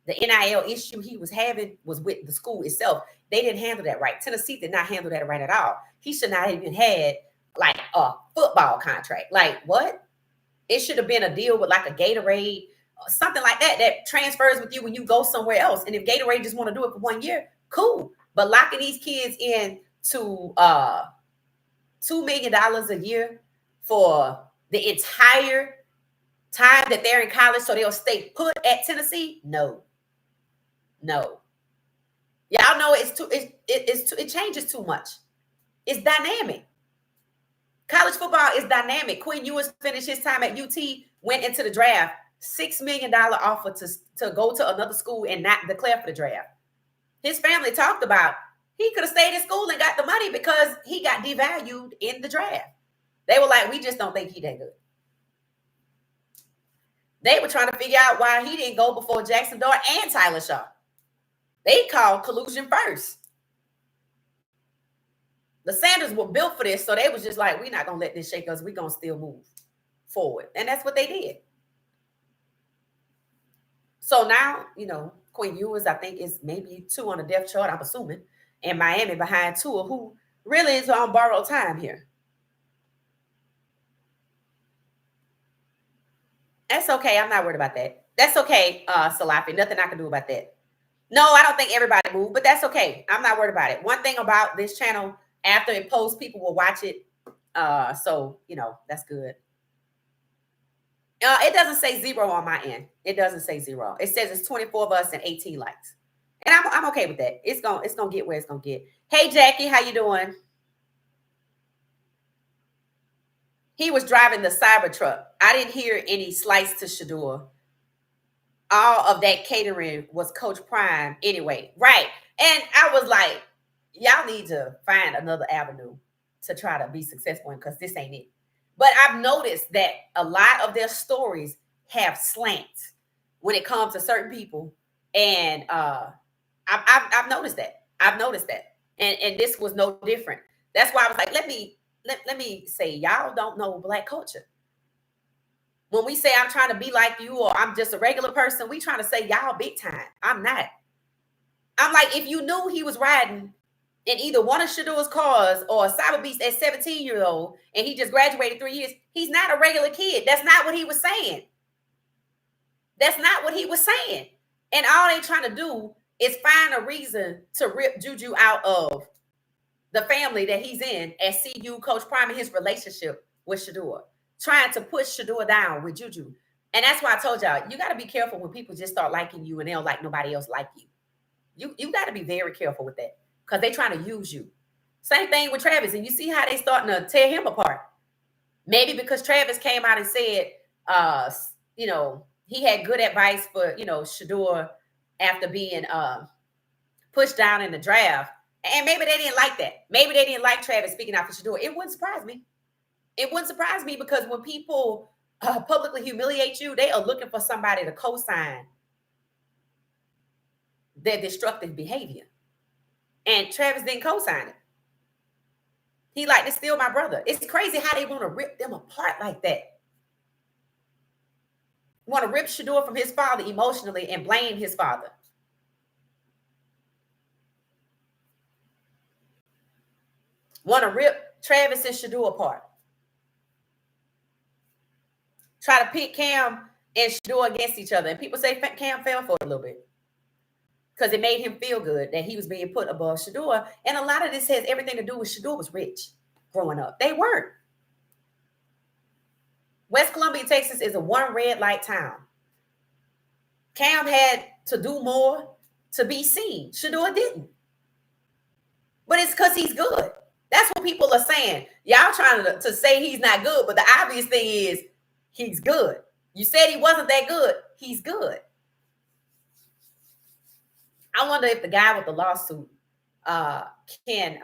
NIL issue he was having was with the school itself. They didn't handle that right. Tennessee did not handle that right at all. He should not have even had like a football contract. Like what? It should have been a deal with like a Gatorade, something like that transfers with you when you go somewhere else. And if Gatorade just want to do it for 1 year, cool. But locking these kids in to $2 million a year for the entire time that they're in college so they'll stay put at Tennessee? No. Y'all know it changes too much. It's dynamic. College football is dynamic. Quinn Ewers finished his time at UT, went into the draft, $6 million offer to go to another school and not declare for the draft. His family talked about he could have stayed in school and got the money because he got devalued in the draft. They were like, we just don't think he that good. They were trying to figure out why he didn't go before Jackson Dart and Tyler Shaw. They called collusion first. The Sanders were built for this, so they was just like, we're not going to let this shake us. We're going to still move forward. And that's what they did. So now, Quinn Ewers, I think, is maybe 2 on the depth chart, I'm assuming, and Miami behind Tua, who really is on borrowed time here. That's okay. I'm not worried about that. That's okay, Salafi. Nothing I can do about that. No, I don't think everybody moved, but that's okay. I'm not worried about it. One thing about this channel, after it posts, people will watch it. So, that's good. It doesn't say 0 on my end. It doesn't say 0. It says it's 24 of us and 18 likes. And I'm okay with that. It's gonna get where it's gonna get. Hey Jackie, how you doing? He was driving the Cybertruck. I didn't hear any slice to Shedeur. All of that catering was Coach Prime anyway. Right. And I was like, y'all need to find another avenue to try to be successful in, because this ain't it. But I've noticed that a lot of their stories have slants when it comes to certain people. And I've noticed that. And this was no different. That's why I was like, let me say, y'all don't know Black culture. When we say I'm trying to be like you or I'm just a regular person, we trying to say y'all big time. I'm not. I'm like, if you knew he was riding in either one of Shedeur's cars or a Cyber Beast at 17-year-old and he just graduated 3 years, he's not a regular kid. That's not what he was saying. And all they trying to do is find a reason to rip Juju out of the family that he's in at CU, Coach Prime, and his relationship with Shedeur. Trying to push Shedeur down with Juju. And that's why I told y'all, you got to be careful when people just start liking you and they don't like nobody else like you. You got to be very careful with that, because they trying to use you. Same thing with Travis. And you see how they starting to tear him apart. Maybe because Travis came out and said, he had good advice for, Shedeur after being pushed down in the draft. And maybe they didn't like that. Maybe they didn't like Travis speaking out for Shedeur. It wouldn't surprise me. Because when people publicly humiliate you, they are looking for somebody to co-sign their destructive behavior. And Travis didn't co-sign it. He like, to steal my brother. It's crazy how they want to rip them apart like that. Want to rip Shedeur from his father emotionally and blame his father. Want to rip Travis and Shedeur apart. Try to pit Cam and Shedeur against each other. And people say Cam fell for it a little bit, because it made him feel good that he was being put above Shedeur. And a lot of this has everything to do with Shedeur was rich growing up. They weren't. West Columbia, Texas is a one red light town. Cam had to do more to be seen. Shedeur didn't. But it's because he's good. That's what people are saying. Y'all trying to say he's not good, but the obvious thing is he's good. You said he wasn't that good. He's good. I wonder if the guy with the lawsuit can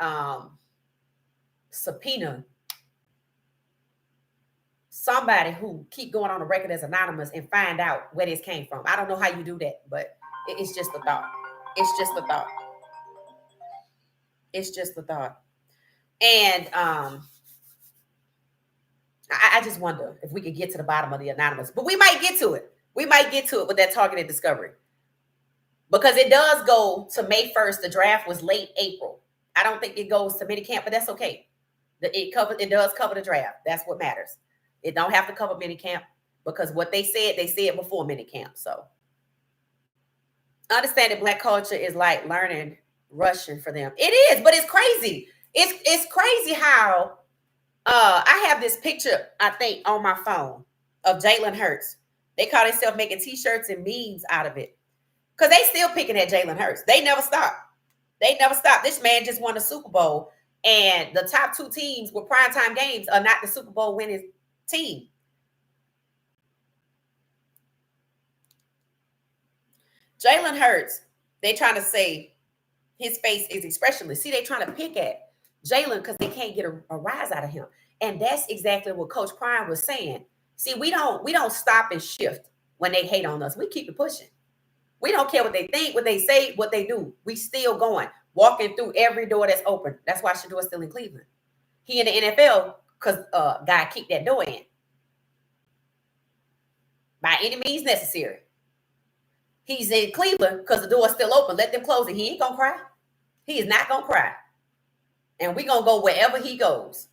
subpoena somebody who keep going on the record as anonymous and find out where this came from. I don't know how you do that, but it's just a thought. And I just wonder if we could get to the bottom of the anonymous, but we might get to it. With that targeted discovery, because it does go to May 1st. The draft was late April. I don't think it goes to minicamp, but that's okay. It does cover the draft. That's what matters. It don't have to cover minicamp, because what they said before minicamp. So understanding Black culture is like learning Russian for them. It is, but it's crazy. It's crazy how I have this picture, I think, on my phone of Jalen Hurts. They call themselves making t-shirts and memes out of it. Because they still picking at Jalen Hurts. They never stop. They never stop. This man just won a Super Bowl. And the top two teams with primetime games are not the Super Bowl winning team. Jalen Hurts, they trying to say his face is expressionless. See, they trying to pick at Jalen because they can't get a rise out of him. And that's exactly what Coach Prime was saying. See, we don't stop and shift when they hate on us. We keep it pushing. We don't care what they think, what they say, what they do. We still going, walking through every door that's open. That's why Shedeur is still in Cleveland. He in the NFL because God kicked that door in. By any means necessary. He's in Cleveland because the door's still open. Let them close it. He ain't gonna cry. He is not gonna cry. And we're gonna go wherever he goes.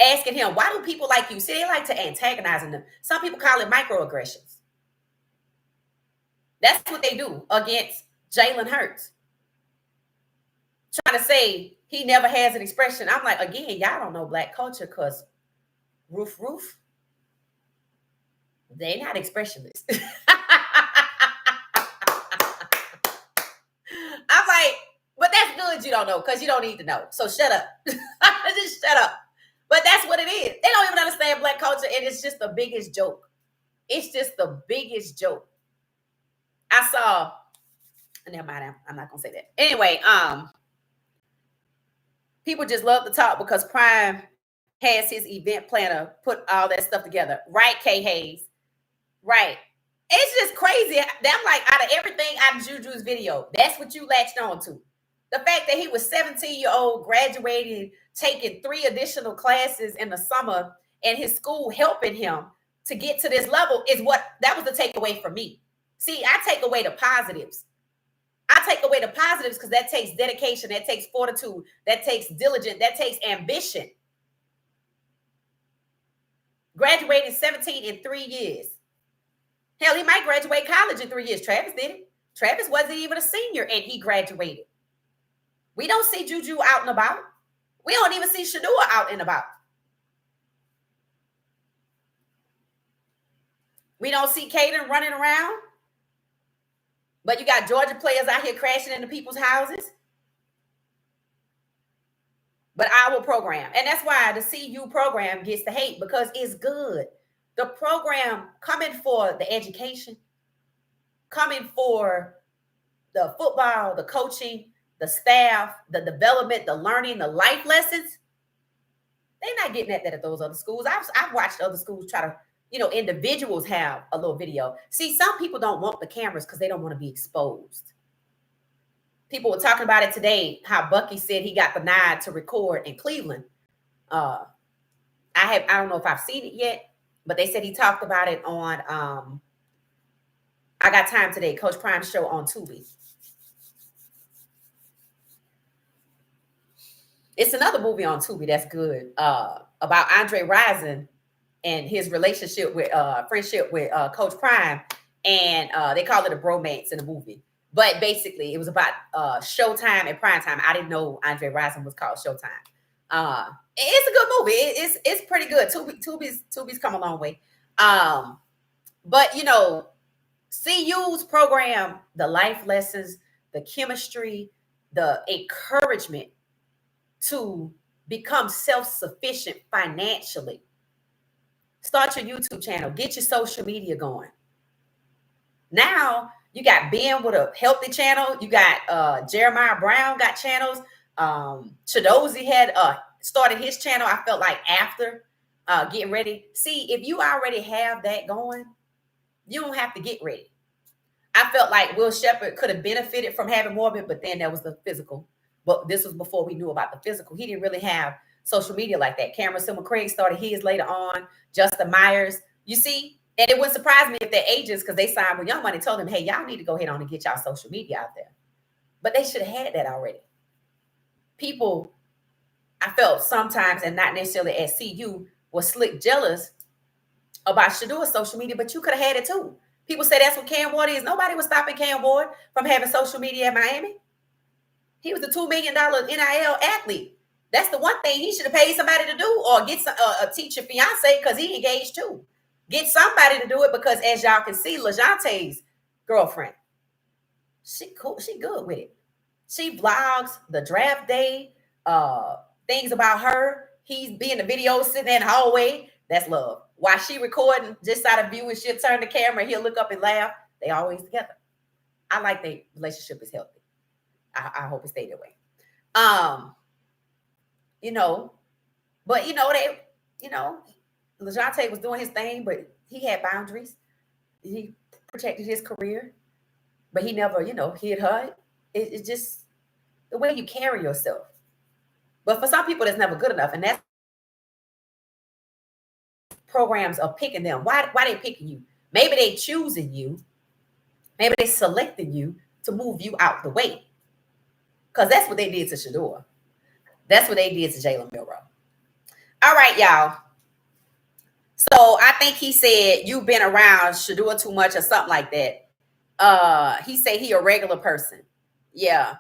Asking him, why do people like you? See, they like to antagonize them. Some people call it microaggressions. That's what they do against Jalen Hurts. Trying to say he never has an expression. I'm like, again, y'all don't know black culture because roof, they're not expressionless. I'm like, but that's good you don't know because you don't need to know. So shut up. Just shut up. But that's what it is. They don't even understand black culture, and it's just the biggest joke. It's just the biggest joke. I saw, never mind, I'm not gonna say that. Anyway, people just love to talk because Prime has his event planner put all that stuff together. Right, K. Hayes? Right. It's just crazy. I'm like, out of everything out of Juju's video, that's what you latched on to. The fact that he was 17-year-old, graduating, taking 3 additional classes in the summer, and his school helping him to get to this level that was the takeaway for me. See, I take away the positives. I take away the positives because that takes dedication, that takes fortitude, that takes diligence, that takes ambition. Graduating 17 in 3 years. Hell, he might graduate college in 3 years. Travis did it. Travis wasn't even a senior and he graduated. We don't see Juju out and about. We don't even see Shedeur out and about. We don't see Kaelan running around. But you got Georgia players out here crashing into people's houses. But our program, and that's why the CU program gets the hate because it's good. The program coming for the education, coming for the football, the coaching, the staff, the development, the learning, the life lessons. They're not getting that at those other schools. I've watched other schools try to, individuals have a little video. See, some people don't want the cameras because they don't want to be exposed. People were talking about it today, how Bucky said he got the nod to record in Cleveland. I don't know if I've seen it yet, but they said he talked about it on I Got Time Today, Coach Prime's show on Tubi. It's another movie on Tubi that's good about Andre Rison and his relationship with friendship with Coach Prime, and they call it a bromance in the movie. But basically, it was about Showtime and Primetime. I didn't know Andre Rison was called Showtime. It's a good movie. It's pretty good. Tubi's come a long way. But CU's program, the life lessons, the chemistry, the encouragement to become self-sufficient financially. Start your YouTube channel. Get your social media going. Now you got Ben with a healthy channel. You got Jeremiah Brown got channels. Chidozie had started his channel, I felt like, after getting ready. See, if you already have that going, you don't have to get ready. I felt like Will Shepherd could have benefited from having more of it, but then there was the physical. But this was before we knew about the physical. He didn't really have social media like that. Cameron Silver Craig started his later on. Justin Myers. You see? And it wouldn't surprise me if their agents, because they signed with Young Money, told them, hey, y'all need to go ahead on and get y'all social media out there. But they should have had that already. People, I felt sometimes, and not necessarily at CU, was slick jealous about Shedeur's social media, but you could have had it too. People say that's what Cam Ward is. Nobody was stopping Cam Ward from having social media at Miami. He was a $2 million NIL athlete. That's the one thing he should have paid somebody to do, or get a teacher fiance, because he engaged too. Get somebody to do it, because as y'all can see, LaJonte's girlfriend, she cool, she good with it. She vlogs the draft day, things about her. He's being the video sitting in the hallway. That's love. While she recording, just out of view, she'll turn the camera, he'll look up and laugh. They always together. I like their relationship is healthy. I hope it stay that way. But LaJonte was doing his thing, but he had boundaries. He protected his career, but he never, hit her. It's just the way you carry yourself. But for some people, that's never good enough, and that's programs are picking them. Why they picking you? Maybe they choosing you. Maybe they selecting you to move you out the way. Because that's what they did to Shedeur. That's what they did to Jalen Milroe. All right, y'all. So I think he said you've been around Shedeur too much or something like that. He said he a regular person. Yeah.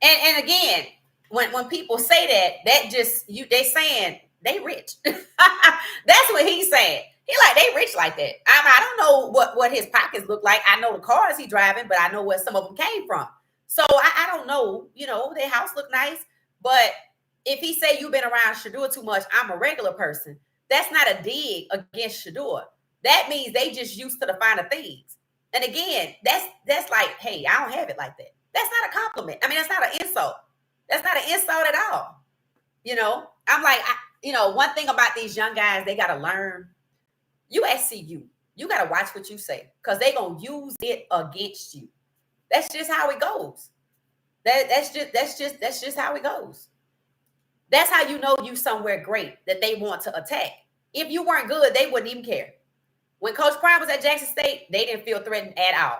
And again, when people say that just they saying they rich. That's what he's saying. He like they rich like that. I don't know what his pockets look like. I know the cars he driving, but I know where some of them came from. So I don't know. Their house look nice, but if he say you've been around Shedeur too much, I'm a regular person. That's not a dig against Shedeur. That means they just used to the finer things. And again, that's like, hey, I don't have it like that. That's not a compliment. I mean, that's not an insult. That's not an insult at all. I'm like, one thing about these young guys, they got to learn. You at CU, you got to watch what you say, because they going to use it against you. That's just how it goes. That's just how it goes. That's how you know you somewhere great that they want to attack. If you weren't good, they wouldn't even care. When Coach Prime was at Jackson State, they didn't feel threatened at all.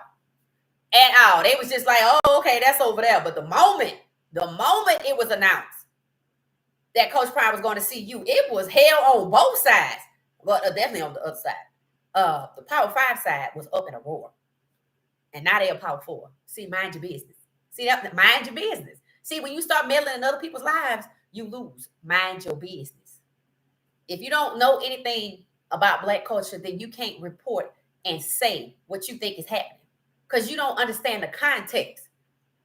At all. They was just like, oh, okay, that's over there. But the moment it was announced that Coach Prime was going to CU, it was hell on both sides. But definitely on the other side. The Power 5 side was up in a roar. And now they're Power 4. See, mind your business. See, that mind your business. See, when you start meddling in other people's lives, you lose. Mind your business. If you don't know anything about Black culture, then you can't report and say what you think is happening, because you don't understand the context.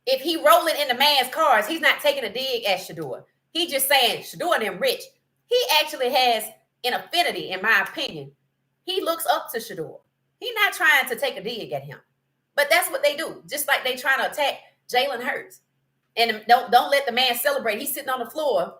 If he rolling in the man's cars, he's not taking a dig at Shedeur. He just saying Shedeur and them rich. He actually has an affinity, in my opinion. He looks up to Shedeur. He's not trying to take a dig at him. But that's what they do. Just like they trying to attack Jalen Hurts. And don't let the man celebrate. He's sitting on the floor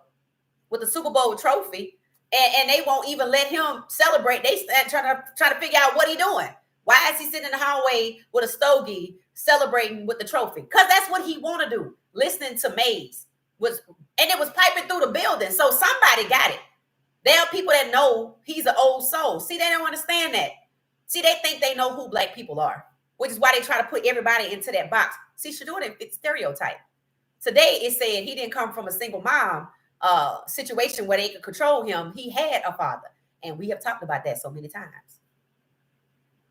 with the Super Bowl trophy, and they won't even let him celebrate. They trying to figure out what he's doing. Why is he sitting in the hallway with a stogie celebrating with the trophy? Because that's what he want to do. Listening to Maze and it was piping through the building. So somebody got it. There are people that know he's an old soul. See, they don't understand that. See, they think they know who Black people are, which is why they try to put everybody into that box. See, Shedeur didn't fit the stereotype. Today it said he didn't come from a single mom situation where they could control him. He had a father. And we have talked about that so many times.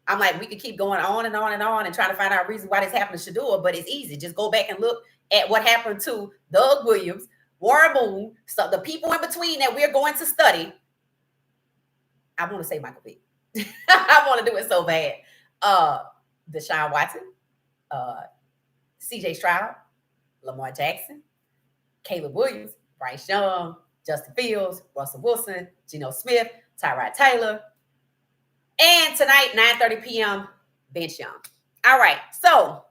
I'm like, we could keep going on and on and on and trying to find out reasons why this happened to Shedeur, but it's easy. Just go back and look at what happened to Doug Williams, Warren Moon, so the people in between that we're going to study. I want to say Michael Vick. I want to do it so bad. Deshaun Watson, CJ Stroud, Lamar Jackson, Caleb Williams, Bryce Young, Justin Fields, Russell Wilson, Geno Smith, Tyrod Taylor. And tonight, 9:30 p.m., Bench Young. All right, so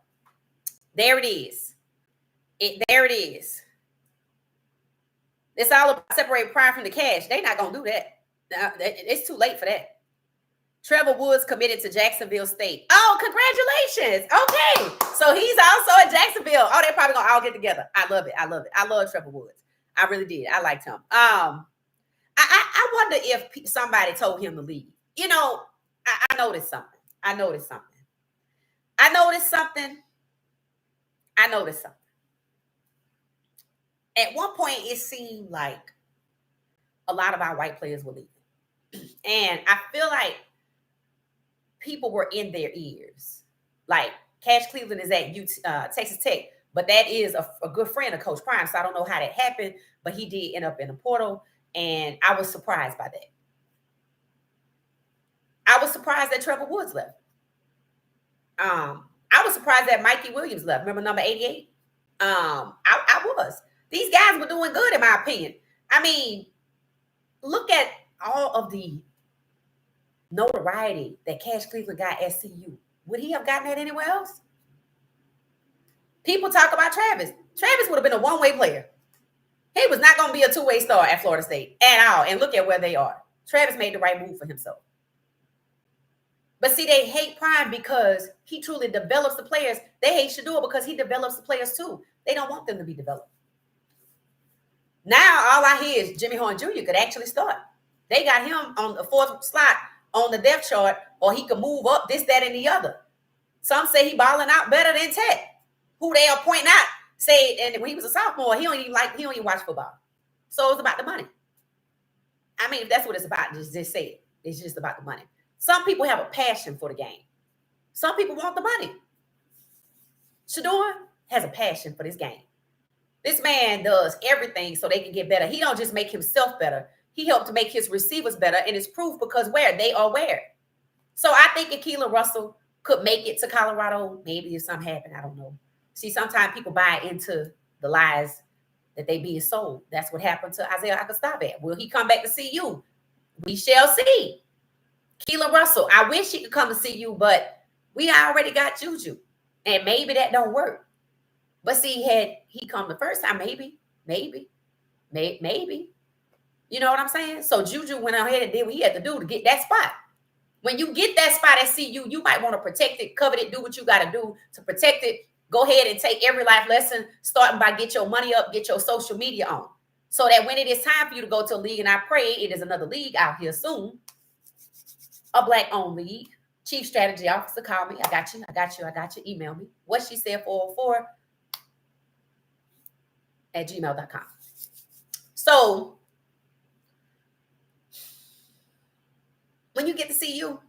there it is. There it is. It's all about separate pride from the cash. They're not going to do that. It's too late for that. Trevor Woods committed to Jacksonville State. Oh, congratulations. Okay. So he's also at Jacksonville. Oh, they're probably going to all get together. I love it. I love it. I love Trevor Woods. I really did. I liked him. I wonder if somebody told him to leave. I noticed something. I noticed something. At one point, it seemed like a lot of our white players were leaving. And I feel like people were in their ears. Like Cash Cleveland is at Texas Tech. But that is a good friend of Coach Prime. So I don't know how that happened, but he did end up in the portal. And I was surprised by that. I was surprised that Trevor Woods left. I was surprised that Mikey Williams left. Remember number 88? I was. These guys were doing good, in my opinion. I mean, look at all of the notoriety that Cash Cleveland got at CU. Would he have gotten that anywhere else? People talk about Travis. Travis would have been a one-way player. He was not going to be a two-way star at Florida State at all. And look at where they are. Travis made the right move for himself. But see, they hate Prime because he truly develops the players. They hate Shedeur because he develops the players too. They don't want them to be developed. Now, all I hear is Jimmy Horn Jr. could actually start. They got him on the fourth slot on the depth chart, or he could move up this, that, and the other. Some say he balling out better than Ted, who they are pointing out. Say, and when he was a sophomore, he don't even watch football. So it's about the money. I mean, if that's what it's about, just say it. It's just about the money. Some people have a passion for the game. Some people want the money. Shedeur has a passion for this game. This man does everything so they can get better. He don't just make himself better. He helped to make his receivers better, and it's proof because where? They are where. So I think if Keelon Russell could make it to Colorado, maybe if something happened, I don't know. See, sometimes people buy into the lies that they being sold. That's what happened to Isaiah Akostave. Will he come back to see you? We shall see. Keelon Russell, I wish he could come to see you, but we already got Juju. And maybe that don't work. But see, had he come the first time, maybe. You know what I'm saying? So Juju went ahead and did what he had to do to get that spot. When you get that spot at CU, you might want to protect it, covet it, do what you got to do to protect it. Go ahead and take every life lesson, starting by get your money up, get your social media on. So that when it is time for you to go to a league, and I pray it is another league out here soon, a Black-owned league. Chief Strategy Officer, call me. I got you. Email me. What she said 404 at gmail.com. So when you get to see you,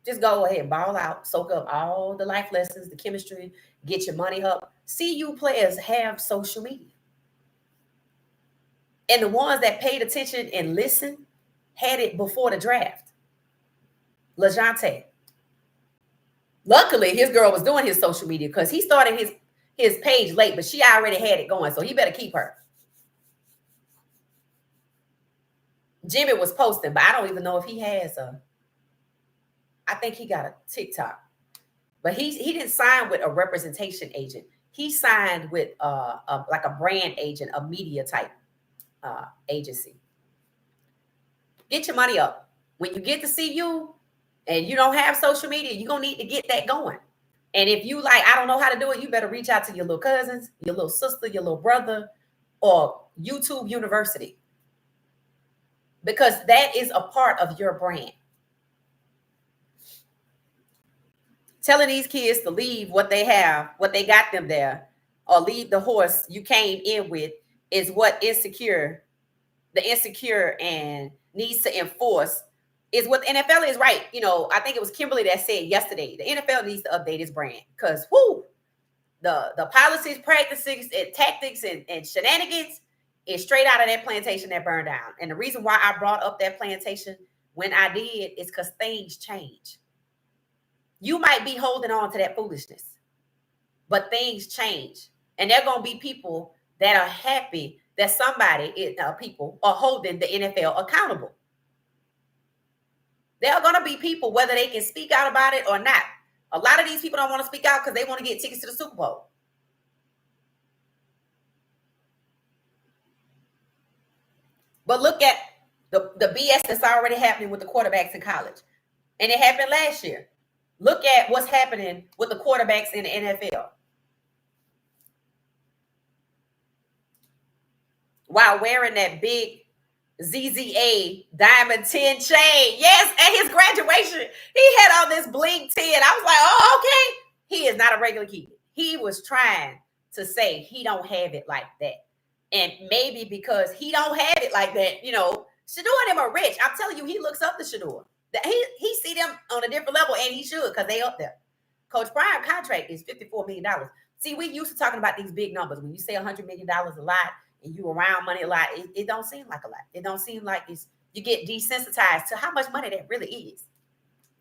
just go ahead and ball out, soak up all the life lessons, the chemistry, get your money up. CU players have social media. And the ones that paid attention and listened had it before the draft. LaJohntay. Luckily, his girl was doing his social media because he started his page late, but she already had it going, so he better keep her. Jimmy was posting, but I don't even know if he has I think he got a TikTok. But he didn't sign with a representation agent. He signed with like a brand agent, a media type agency. Get your money up. When you get to see you and you don't have social media, you're going to need to get that going. And if you like, I don't know how to do it, you better reach out to your little cousins, your little sister, your little brother, or YouTube University. Because that is a part of your brand. Telling these kids to leave what they have, what they got them there, or leave the horse you came in with is what the insecure and needs to enforce is what the NFL is, right. You know, I think it was Kimberly that said yesterday, the NFL needs to update its brand because the policies, practices, and tactics and shenanigans is straight out of that plantation that burned down. And the reason why I brought up that plantation when I did is because things change. You might be holding on to that foolishness, but things change. And there are going to be people that are happy that people are holding the NFL accountable. There are going to be people, whether they can speak out about it or not. A lot of these people don't want to speak out because they want to get tickets to the Super Bowl. But look at the BS that's already happening with the quarterbacks in college. And it happened last year. Look at what's happening with the quarterbacks in the NFL. While wearing that big ZZA Diamond 10 chain. Yes, at his graduation, he had on this bling 10. I was like, oh, okay. He is not a regular kid. He was trying to say he don't have it like that. And maybe because he don't have it like that, you know, Shedeur and them are rich. I'm telling you, he looks up to Shedeur. He see them on a different level, and he should because they up there. Coach Prime contract is $54 million. See, we used to talking about these big numbers. When you say $100 million a lot and you around money a lot, it don't seem like a lot. It don't seem like you get desensitized to how much money that really is.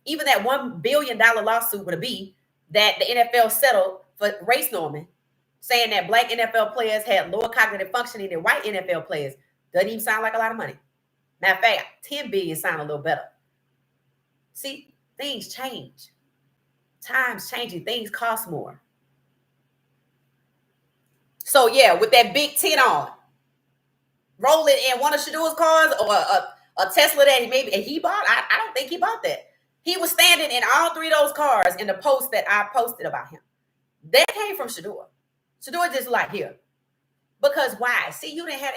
Even that $1 billion lawsuit with a B that the NFL settled for race norming, saying that black NFL players had lower cognitive functioning than white NFL players, doesn't even sound like a lot of money. Matter of fact, 10 billion sound a little better. See, things change. Times changing, things cost more. So yeah, with that big 10 on, rolling in one of Shedeur's cars or a Tesla that he bought. I don't think he bought that. He was standing in all three of those cars in the post that I posted about him. That came from Shedeur. Shedeur just like here. Because why? See, you didn't have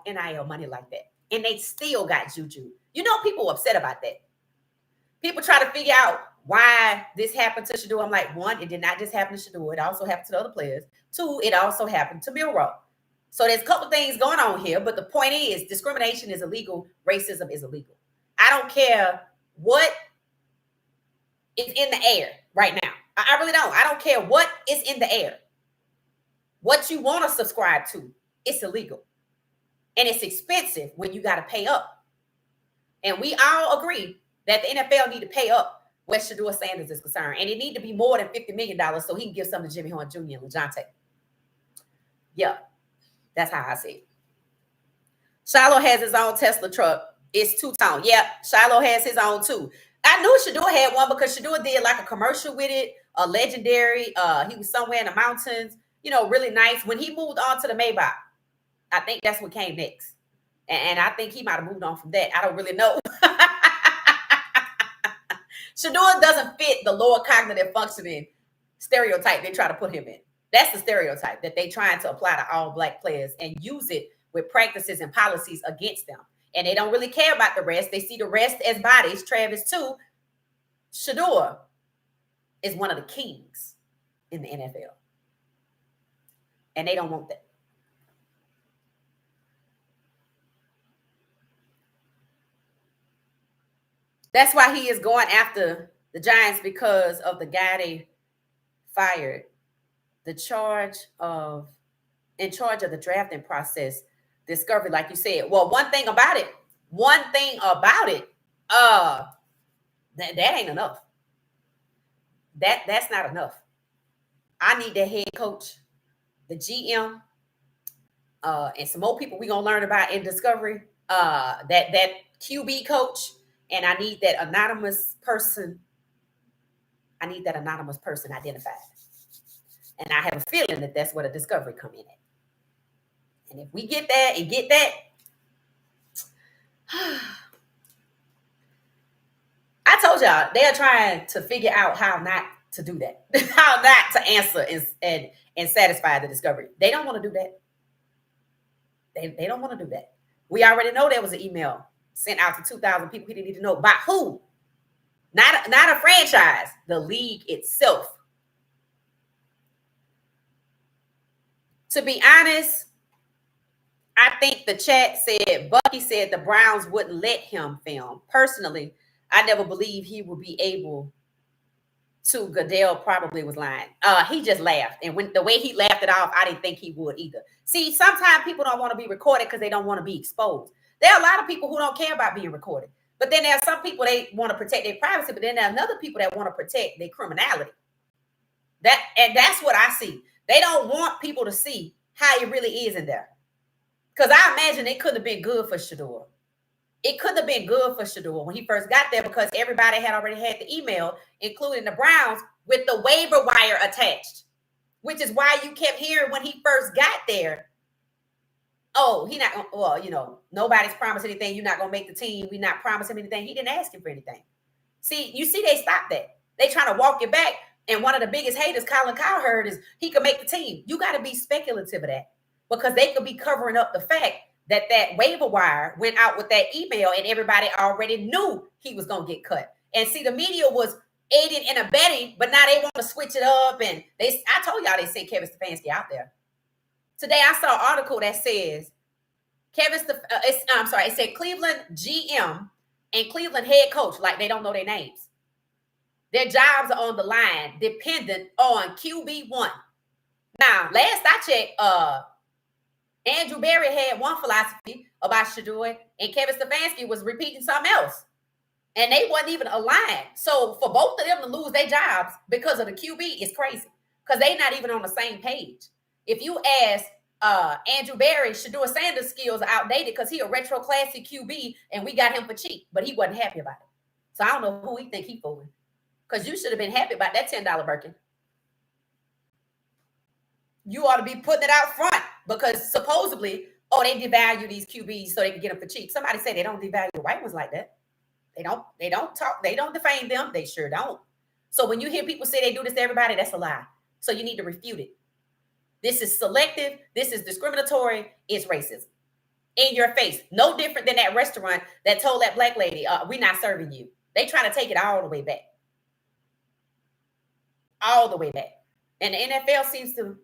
NIL money like that. And they still got Juju. You know, people upset about that. People try to figure out why this happened to Shedeur. I'm like, one, it did not just happen to Shedeur. It also happened to the other players. Two, it also happened to Milroe. So there's a couple things going on here. But the point is, discrimination is illegal. Racism is illegal. I don't care what is in the air right now. I really don't. I don't care what is in the air. What you want to subscribe to, it's illegal. And it's expensive when you got to pay up. And we all agree that the NFL need to pay up where Shedeur Sanders is concerned. And it need to be more than $50 million so he can give some to Jimmy Horn Jr. and LeJohntay. Yeah, that's how I see it. Shiloh has his own Tesla truck. It's two-tone. Yeah, Shiloh has his own too. I knew Shedeur had one because Shedeur did like a commercial with it, a legendary. He was somewhere in the mountains, you know, really nice. When he moved on to the Maybach, I think that's what came next. And I think he might have moved on from that. I don't really know. Shedeur doesn't fit the lower cognitive functioning stereotype they try to put him in. That's the stereotype that they trying to apply to all black players and use it with practices and policies against them. And they don't really care about the rest. They see the rest as bodies. Travis too. Shedeur is one of the kings in the NFL. And they don't want that. That's why he is going after the Giants, because of the guy they fired. In charge of the drafting process, discovery, like you said. Well, one thing about it, that ain't enough. That's not enough. I need the head coach, the GM, and some more people we're gonna learn about in discovery. That QB coach, and I need that anonymous person. I need that anonymous person identified. And I have a feeling that that's where the discovery come in at. And if we get that and get that, I told y'all they are trying to figure out how not to do that, how not to answer and satisfy the discovery. They don't want to do that. They don't want to do that. We already know there was an email sent out to 2,000 people. We didn't need to know by who. Not a franchise, the league itself. To be honest, I think the chat said, Bucky said the Browns wouldn't let him film. Personally, I never believed he would be able to. Goodell probably was lying. He just laughed. And when the way he laughed it off, I didn't think he would either. See, sometimes people don't want to be recorded because they don't want to be exposed. There are a lot of people who don't care about being recorded. But then there are some people, they want to protect their privacy, but then there are other people that want to protect their criminality. That's what I see. They don't want people to see how it really is in there. Because I imagine it couldn't have been good for Shedeur. It couldn't have been good for Shedeur when he first got there, because everybody had already had the email, including the Browns, with the waiver wire attached, which is why you kept hearing when he first got there, oh, he not, well, you know, nobody's promised anything. You're not going to make the team. We not promising him anything. He didn't ask him for anything. See, they stopped that. They trying to walk it back. And one of the biggest haters, Colin Cowherd, is he could make the team. You got to be speculative of that, because they could be covering up the fact that waiver wire went out with that email and everybody already knew he was going to get cut. And see, the media was aiding and abetting, but now they want to switch it up. And I told y'all they sent Kevin Stefanski out there. Today, I saw an article that says it said Cleveland GM and Cleveland head coach, like they don't know their names. Their jobs are on the line, dependent on QB1. Now, last I checked, Andrew Berry had one philosophy about Shedeur, and Kevin Stefanski was repeating something else. And they wasn't even aligned. So for both of them to lose their jobs because of the QB is crazy. Because they're not even on the same page. If you ask Andrew Berry, Shedeur Sanders' skills are outdated because he a retro classic QB and we got him for cheap, but he wasn't happy about it. So I don't know who he think he fooling. Because you should have been happy about that $10 Birkin. You ought to be putting it out front because supposedly, they devalue these QBs so they can get them for cheap. Somebody said they don't devalue the white ones like that. They don't talk, they don't defame them. They sure don't. So when you hear people say they do this to everybody, that's a lie. So you need to refute it. This is selective. This is discriminatory. It's racism. In your face. No different than that restaurant that told that black lady, we're not serving you. They try to take it all the way back. All the way back. And the NFL seems to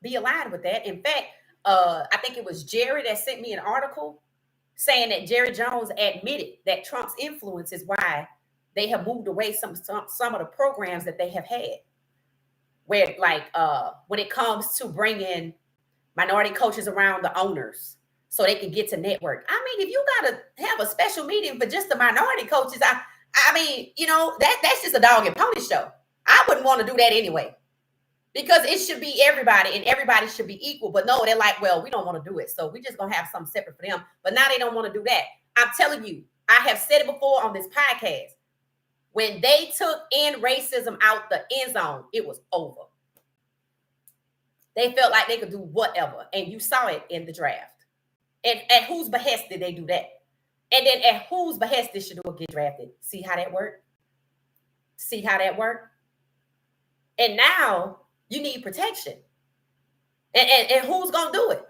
be aligned with that. In fact, I think it was Jerry that sent me an article saying that Jerry Jones admitted that Trump's influence is why they have moved away some of the programs that they have had. Where, like, when it comes to bringing minority coaches around the owners so they can get to network. I mean, if you got to have a special meeting for just the minority coaches, I mean, that's just a dog and pony show. I wouldn't want to do that anyway. Because it should be everybody and everybody should be equal. But no, they're like, well, we don't want to do it. So we're just going to have something separate for them. But now they don't want to do that. I'm telling you, I have said it before on this podcast. When they took in racism out the end zone, it was over. They felt like they could do whatever. And you saw it in the draft. And at whose behest did they do that? And then at whose behest did Shedeur get drafted? See how that worked? See how that worked? And now you need protection. And who's going to do it?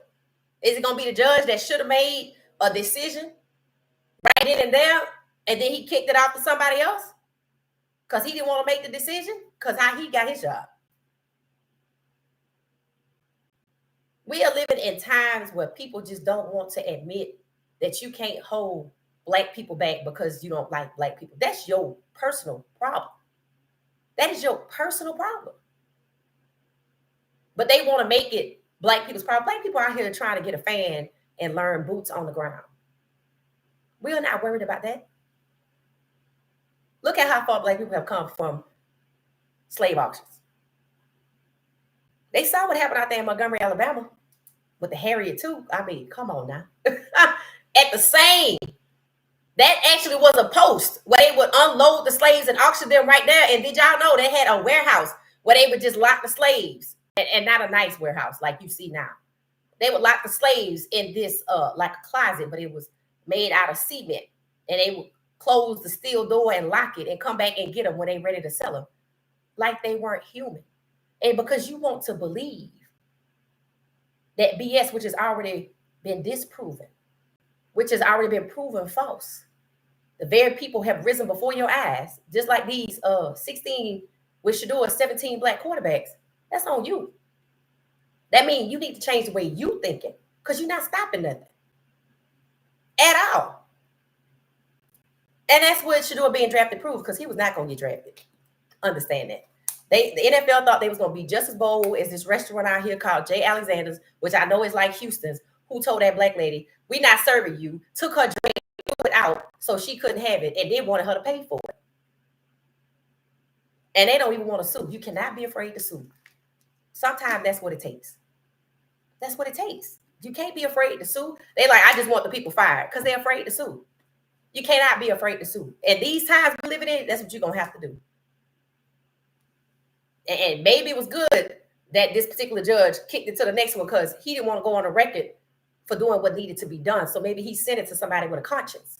Is it going to be the judge that should have made a decision right then and there, and then he kicked it off to somebody else because he didn't want to make the decision? Because how he got his job. We are living in times where people just don't want to admit that you can't hold black people back because you don't like black people. That's your personal problem. That is your personal problem. But they want to make it black people's problem. Black people out here trying to get a fan and learn boots on the ground. We are not worried about that. Look at how far black people have come from slave auctions. They saw what happened out there in Montgomery, Alabama with the Harriet too. I mean, come on now. At the same, that actually was a post where they would unload the slaves and auction them right there. And did y'all know they had a warehouse where they would just lock the slaves? And not a nice warehouse like you see now. They would lock the slaves in this like a closet, but it was made out of cement. And they would close the steel door and lock it and come back and get them when they ready to sell them. Like they weren't human. And because you want to believe that BS, which has already been disproven, which has already been proven false. The very people have risen before your eyes, just like these 16 with Shedeur, 17 black quarterbacks. That's on you. That means you need to change the way you thinking because you're not stopping nothing at all. And that's what Shedeur being drafted proves because he was not going to get drafted. Understand that. The NFL thought they was going to be just as bold as this restaurant out here called J. Alexander's, which I know is like Houston's, who told that black lady, we not serving you, took her drink, threw it out so she couldn't have it, and then wanted her to pay for it. And they don't even want to sue. You cannot be afraid to sue. Sometimes that's what it takes. That's what it takes. You can't be afraid to sue. They like, I just want the people fired because they're afraid to sue. You cannot be afraid to sue. And these times we're living in, that's what you're going to have to do. And maybe it was good that this particular judge kicked it to the next one because he didn't want to go on the record for doing what needed to be done. So maybe he sent it to somebody with a conscience.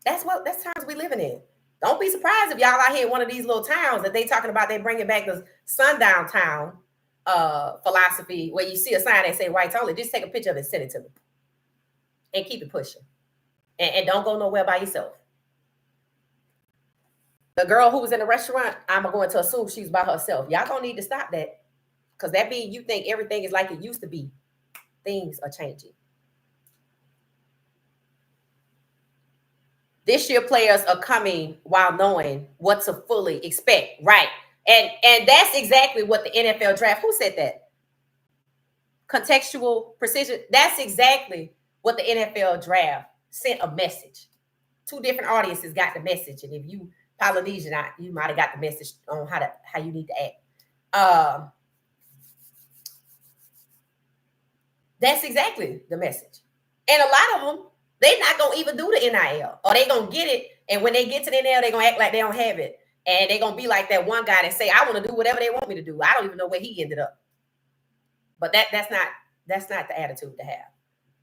That's times we living in. Don't be surprised if y'all out here in one of these little towns that they talking about they bringing back the sundown town philosophy where you see a sign that say whites only. Just take a picture of it and send it to me. And keep it pushing. And don't go nowhere by yourself. The girl who was in the restaurant, I'm going to assume she's by herself. Y'all gonna need to stop that. Because that means you think everything is like it used to be. Things are changing. This year, players are coming while knowing what to fully expect. Right. And that's exactly what the NFL draft. Who said that? Contextual precision. That's exactly what the NFL draft sent a message. Two different audiences got the message, and if you Polynesian, you might have got the message on how you need to act. That's exactly the message. And a lot of them, they're not gonna even do the NIL, or they gonna get it, and when they get to the NIL, they're gonna act like they don't have it, and they're gonna be like that one guy that say, "I want to do whatever they want me to do." I don't even know where he ended up. But that's not the attitude to have.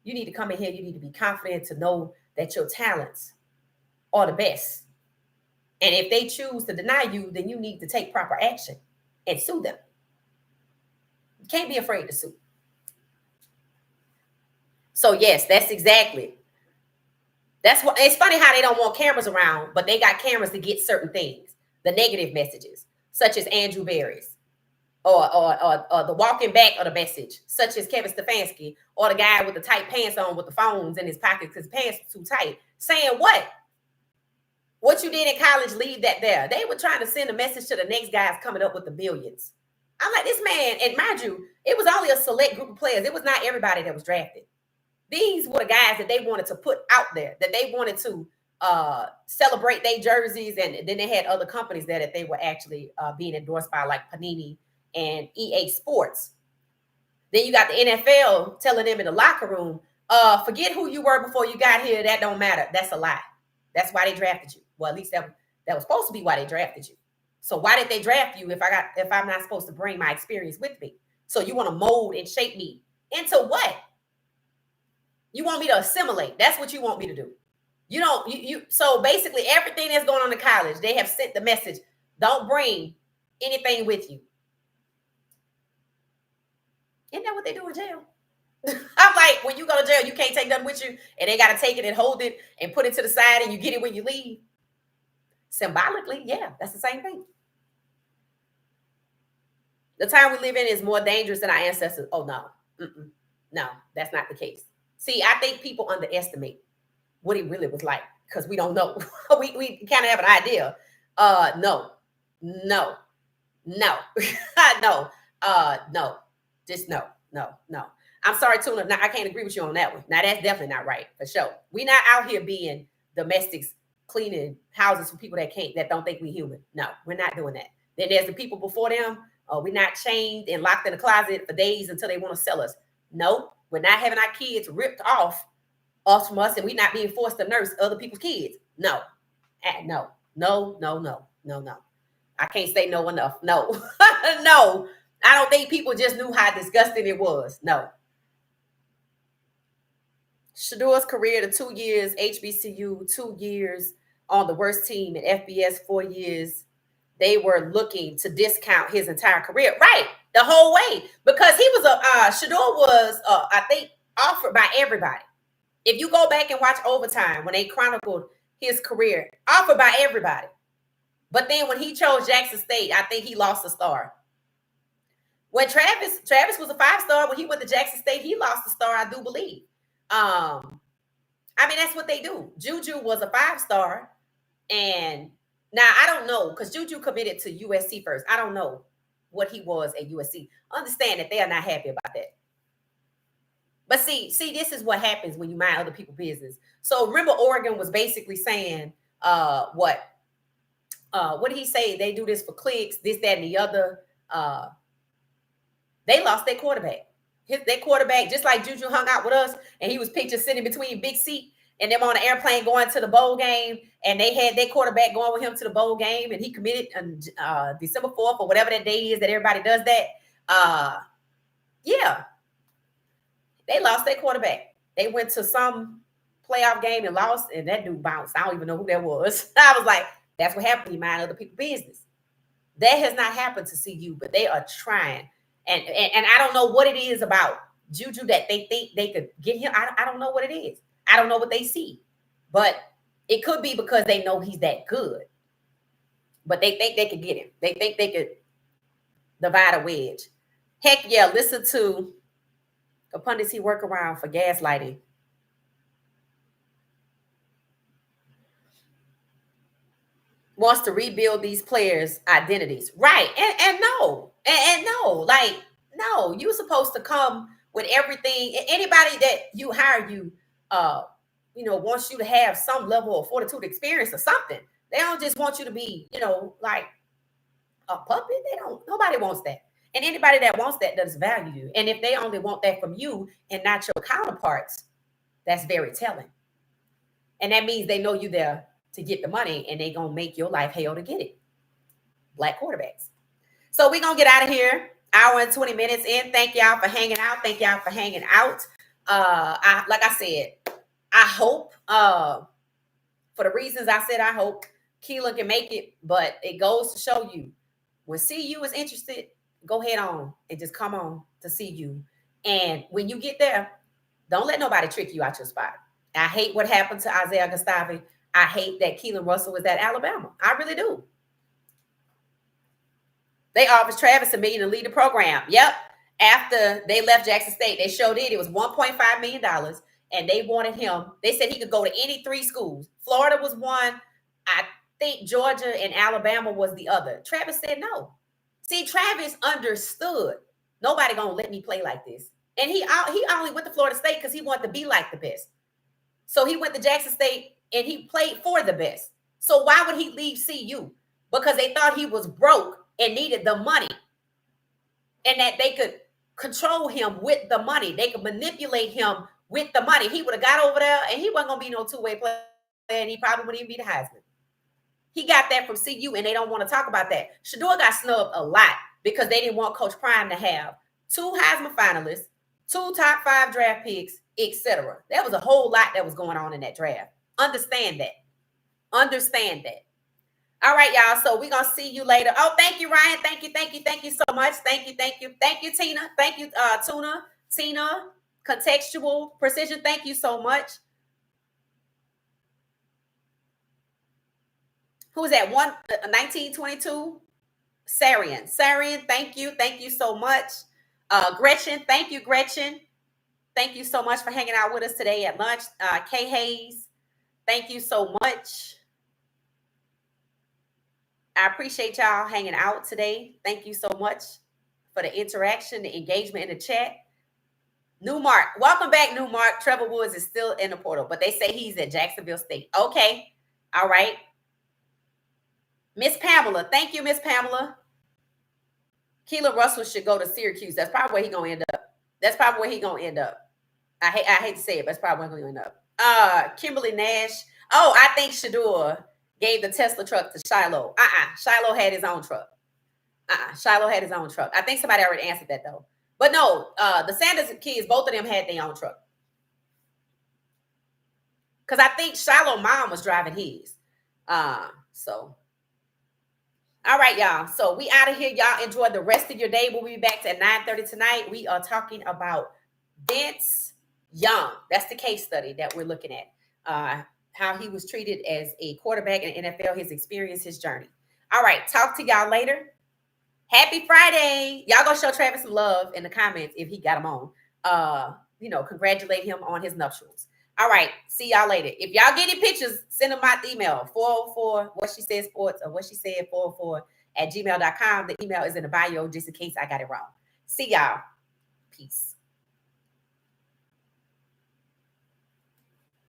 You need to come in here. You need to be confident to know that your talents are the best. And if they choose to deny you, then you need to take proper action and sue them. You can't be afraid to sue. So yes, that's exactly. That's what it's funny how they don't want cameras around, but they got cameras to get certain things, the negative messages, such as Andrew Berry's, or the walking back of the message, such as Kevin Stefanski, or the guy with the tight pants on with the phones in his pockets because his pants were too tight, saying what? What you did in college, leave that there. They were trying to send a message to the next guys coming up with the billions. I'm like, this man, and mind you, it was only a select group of players. It was not everybody that was drafted. These were the guys that they wanted to put out there, that they wanted to celebrate their jerseys. And then they had other companies there that they were actually being endorsed by, like Panini and EA Sports. Then you got the NFL telling them in the locker room, forget who you were before you got here. That don't matter. That's a lie. That's why they drafted you. Well, at least that was supposed to be why they drafted you. So why did they draft you if I'm not supposed to bring my experience with me? So you want to mold and shape me into what? You want me to assimilate. That's what you want me to do. You don't, so basically everything that's going on in college, they have sent the message, don't bring anything with you. Isn't that what they do in jail? I'm like, when you go to jail, you can't take nothing with you, and they got to take it and hold it and put it to the side, and you get it when you leave. Symbolically, yeah, that's the same thing. The time we live in is more dangerous than our ancestors. Oh, no. No, that's not the case. See, I think people underestimate what it really was like because we don't know. we kind of have an idea. No. No. Just no. I'm sorry, Tuna. Now, I can't agree with you on that one. Now, that's definitely not right, for sure. We're not out here being domestics cleaning houses for people that don't think we're human. No, we're not doing that. Then there's the people before them. We're not chained and locked in a closet for days until they want to sell us. No, we're not having our kids ripped off from us, and we're not being forced to nurse other people's kids. No. I can't say no enough. No. No. I don't think people just knew how disgusting it was. No. Shedeur's career to 2 years, HBCU, 2 years on the worst team in FBS, 4 years. They were looking to discount his entire career. Right. The whole way. Because he was Shedeur was, I think, offered by everybody. If you go back and watch Overtime, when they chronicled his career, offered by everybody. But then when he chose Jackson State, I think he lost a star. When Travis was a 5-star, when he went to Jackson State, he lost a star, I do believe. I mean, that's what they do. Juju was a 5-star, and now I don't know, because Juju committed to USC first. I don't know what he was at USC. Understand that they are not happy about that. But see, this is what happens when you mind other people's business. So remember, Oregon was basically saying, what did he say? They do this for clicks, this, that, and the other. They lost their quarterback. Their quarterback, just like Juju hung out with us, and he was pictured sitting between big seat and them on the airplane going to the bowl game, and they had their quarterback going with him to the bowl game, and he committed on December 4th or whatever that day is that everybody does that. Yeah. They lost their quarterback. They went to some playoff game and lost, and that dude bounced. I don't even know who that was. I was like, that's what happened when you mind other people's business. That has not happened to CU, but they are trying. And I don't know what it is about Juju that they think they could get him. I don't know what it is. I don't know what they see. But it could be because they know he's that good. But they think they could get him. They think they could divide a wedge. Heck yeah, listen to the pundits he work around for gaslighting. wants to rebuild these players' identities. Right. And no. And no, like, no, you're supposed to come with everything. Anybody that you hire uh, wants you to have some level of fortitude experience or something. They don't just want you to be, like a puppet. They don't, nobody wants that. And anybody that wants that does value you. And if they only want that from you and not your counterparts, that's very telling. And that means they know you there to get the money and they gonna make your life hell to get it. Black quarterbacks. So we're gonna get out of here. Hour and 20 minutes in. Thank y'all for hanging out. Thank y'all for hanging out. Like I said, I hope for the reasons I said, I hope Keelon can make it, but it goes to show you when CU is interested, go head on and just come on to CU. And when you get there, don't let nobody trick you out your spot. I hate what happened to Isaiah Gustavi. I hate that Keelan Russell was at Alabama. I really do. They offered Travis $1 million to lead the program. Yep. After they left Jackson State, they showed it. It was $1.5 million. And they wanted him. They said he could go to any 3 schools. Florida was one. I think Georgia and Alabama was the other. Travis said no. See, Travis understood. Nobody gonna let me play like this. And he only went to Florida State because he wanted to be like the best. So he went to Jackson State and he played for the best. So why would he leave CU? Because they thought he was broke and needed the money. And that they could control him with the money. They could manipulate him with the money. He would have got over there and he wasn't going to be no two-way player. And he probably wouldn't even be the Heisman. He got that from CU and they don't want to talk about that. Shedeur got snubbed a lot because they didn't want Coach Prime to have 2 Heisman finalists, 2 top 5 draft picks, etc. There was a whole lot that was going on in that draft. Understand that. Understand that. All right, y'all. So we're going to see you later. Oh, thank you, Ryan. Thank you. Thank you. Thank you so much. Thank you. Thank you. Thank you, Tina. Thank you, Tina. Contextual Precision. Thank you so much. Who's that? 1922? Sarian. Thank you. Thank you so much. Gretchen. Thank you, Gretchen. Thank you so much for hanging out with us today at lunch. Kay Hayes. Thank you so much. I appreciate y'all hanging out today. Thank you so much for the interaction, the engagement in the chat. Newmark, welcome back, Newmark. Trevor Woods is still in the portal, but they say he's at Jacksonville State. Okay, all right. Miss Pamela, thank you, Miss Pamela. Keelon Russell should go to Syracuse. That's probably where he's gonna end up. That's probably where he's gonna end up. I hate to say it, but that's probably where he's gonna end up. Kimberly Nash. Oh, I think Shedeur gave the Tesla truck to Shiloh. Shiloh had his own truck. Shiloh had his own truck. I think somebody already answered that though. But no, the Sanders kids, both of them had their own truck. Because I think Shiloh's mom was driving his. So. All right, y'all. So we out of here. Y'all enjoy the rest of your day. We'll be back at 9:30 tonight. We are talking about Vince Young. That's the case study that we're looking at. How he was treated as a quarterback in the NFL, his experience, his journey. All right. Talk to y'all later. Happy Friday. Y'all go show Travis some love in the comments if he got him on. Congratulate him on his nuptials. All right. See y'all later. If y'all get any pictures, send them my email, 404 what she said sports or what she said 404 at gmail.com. The email is in the bio just in case I got it wrong. See y'all. Peace.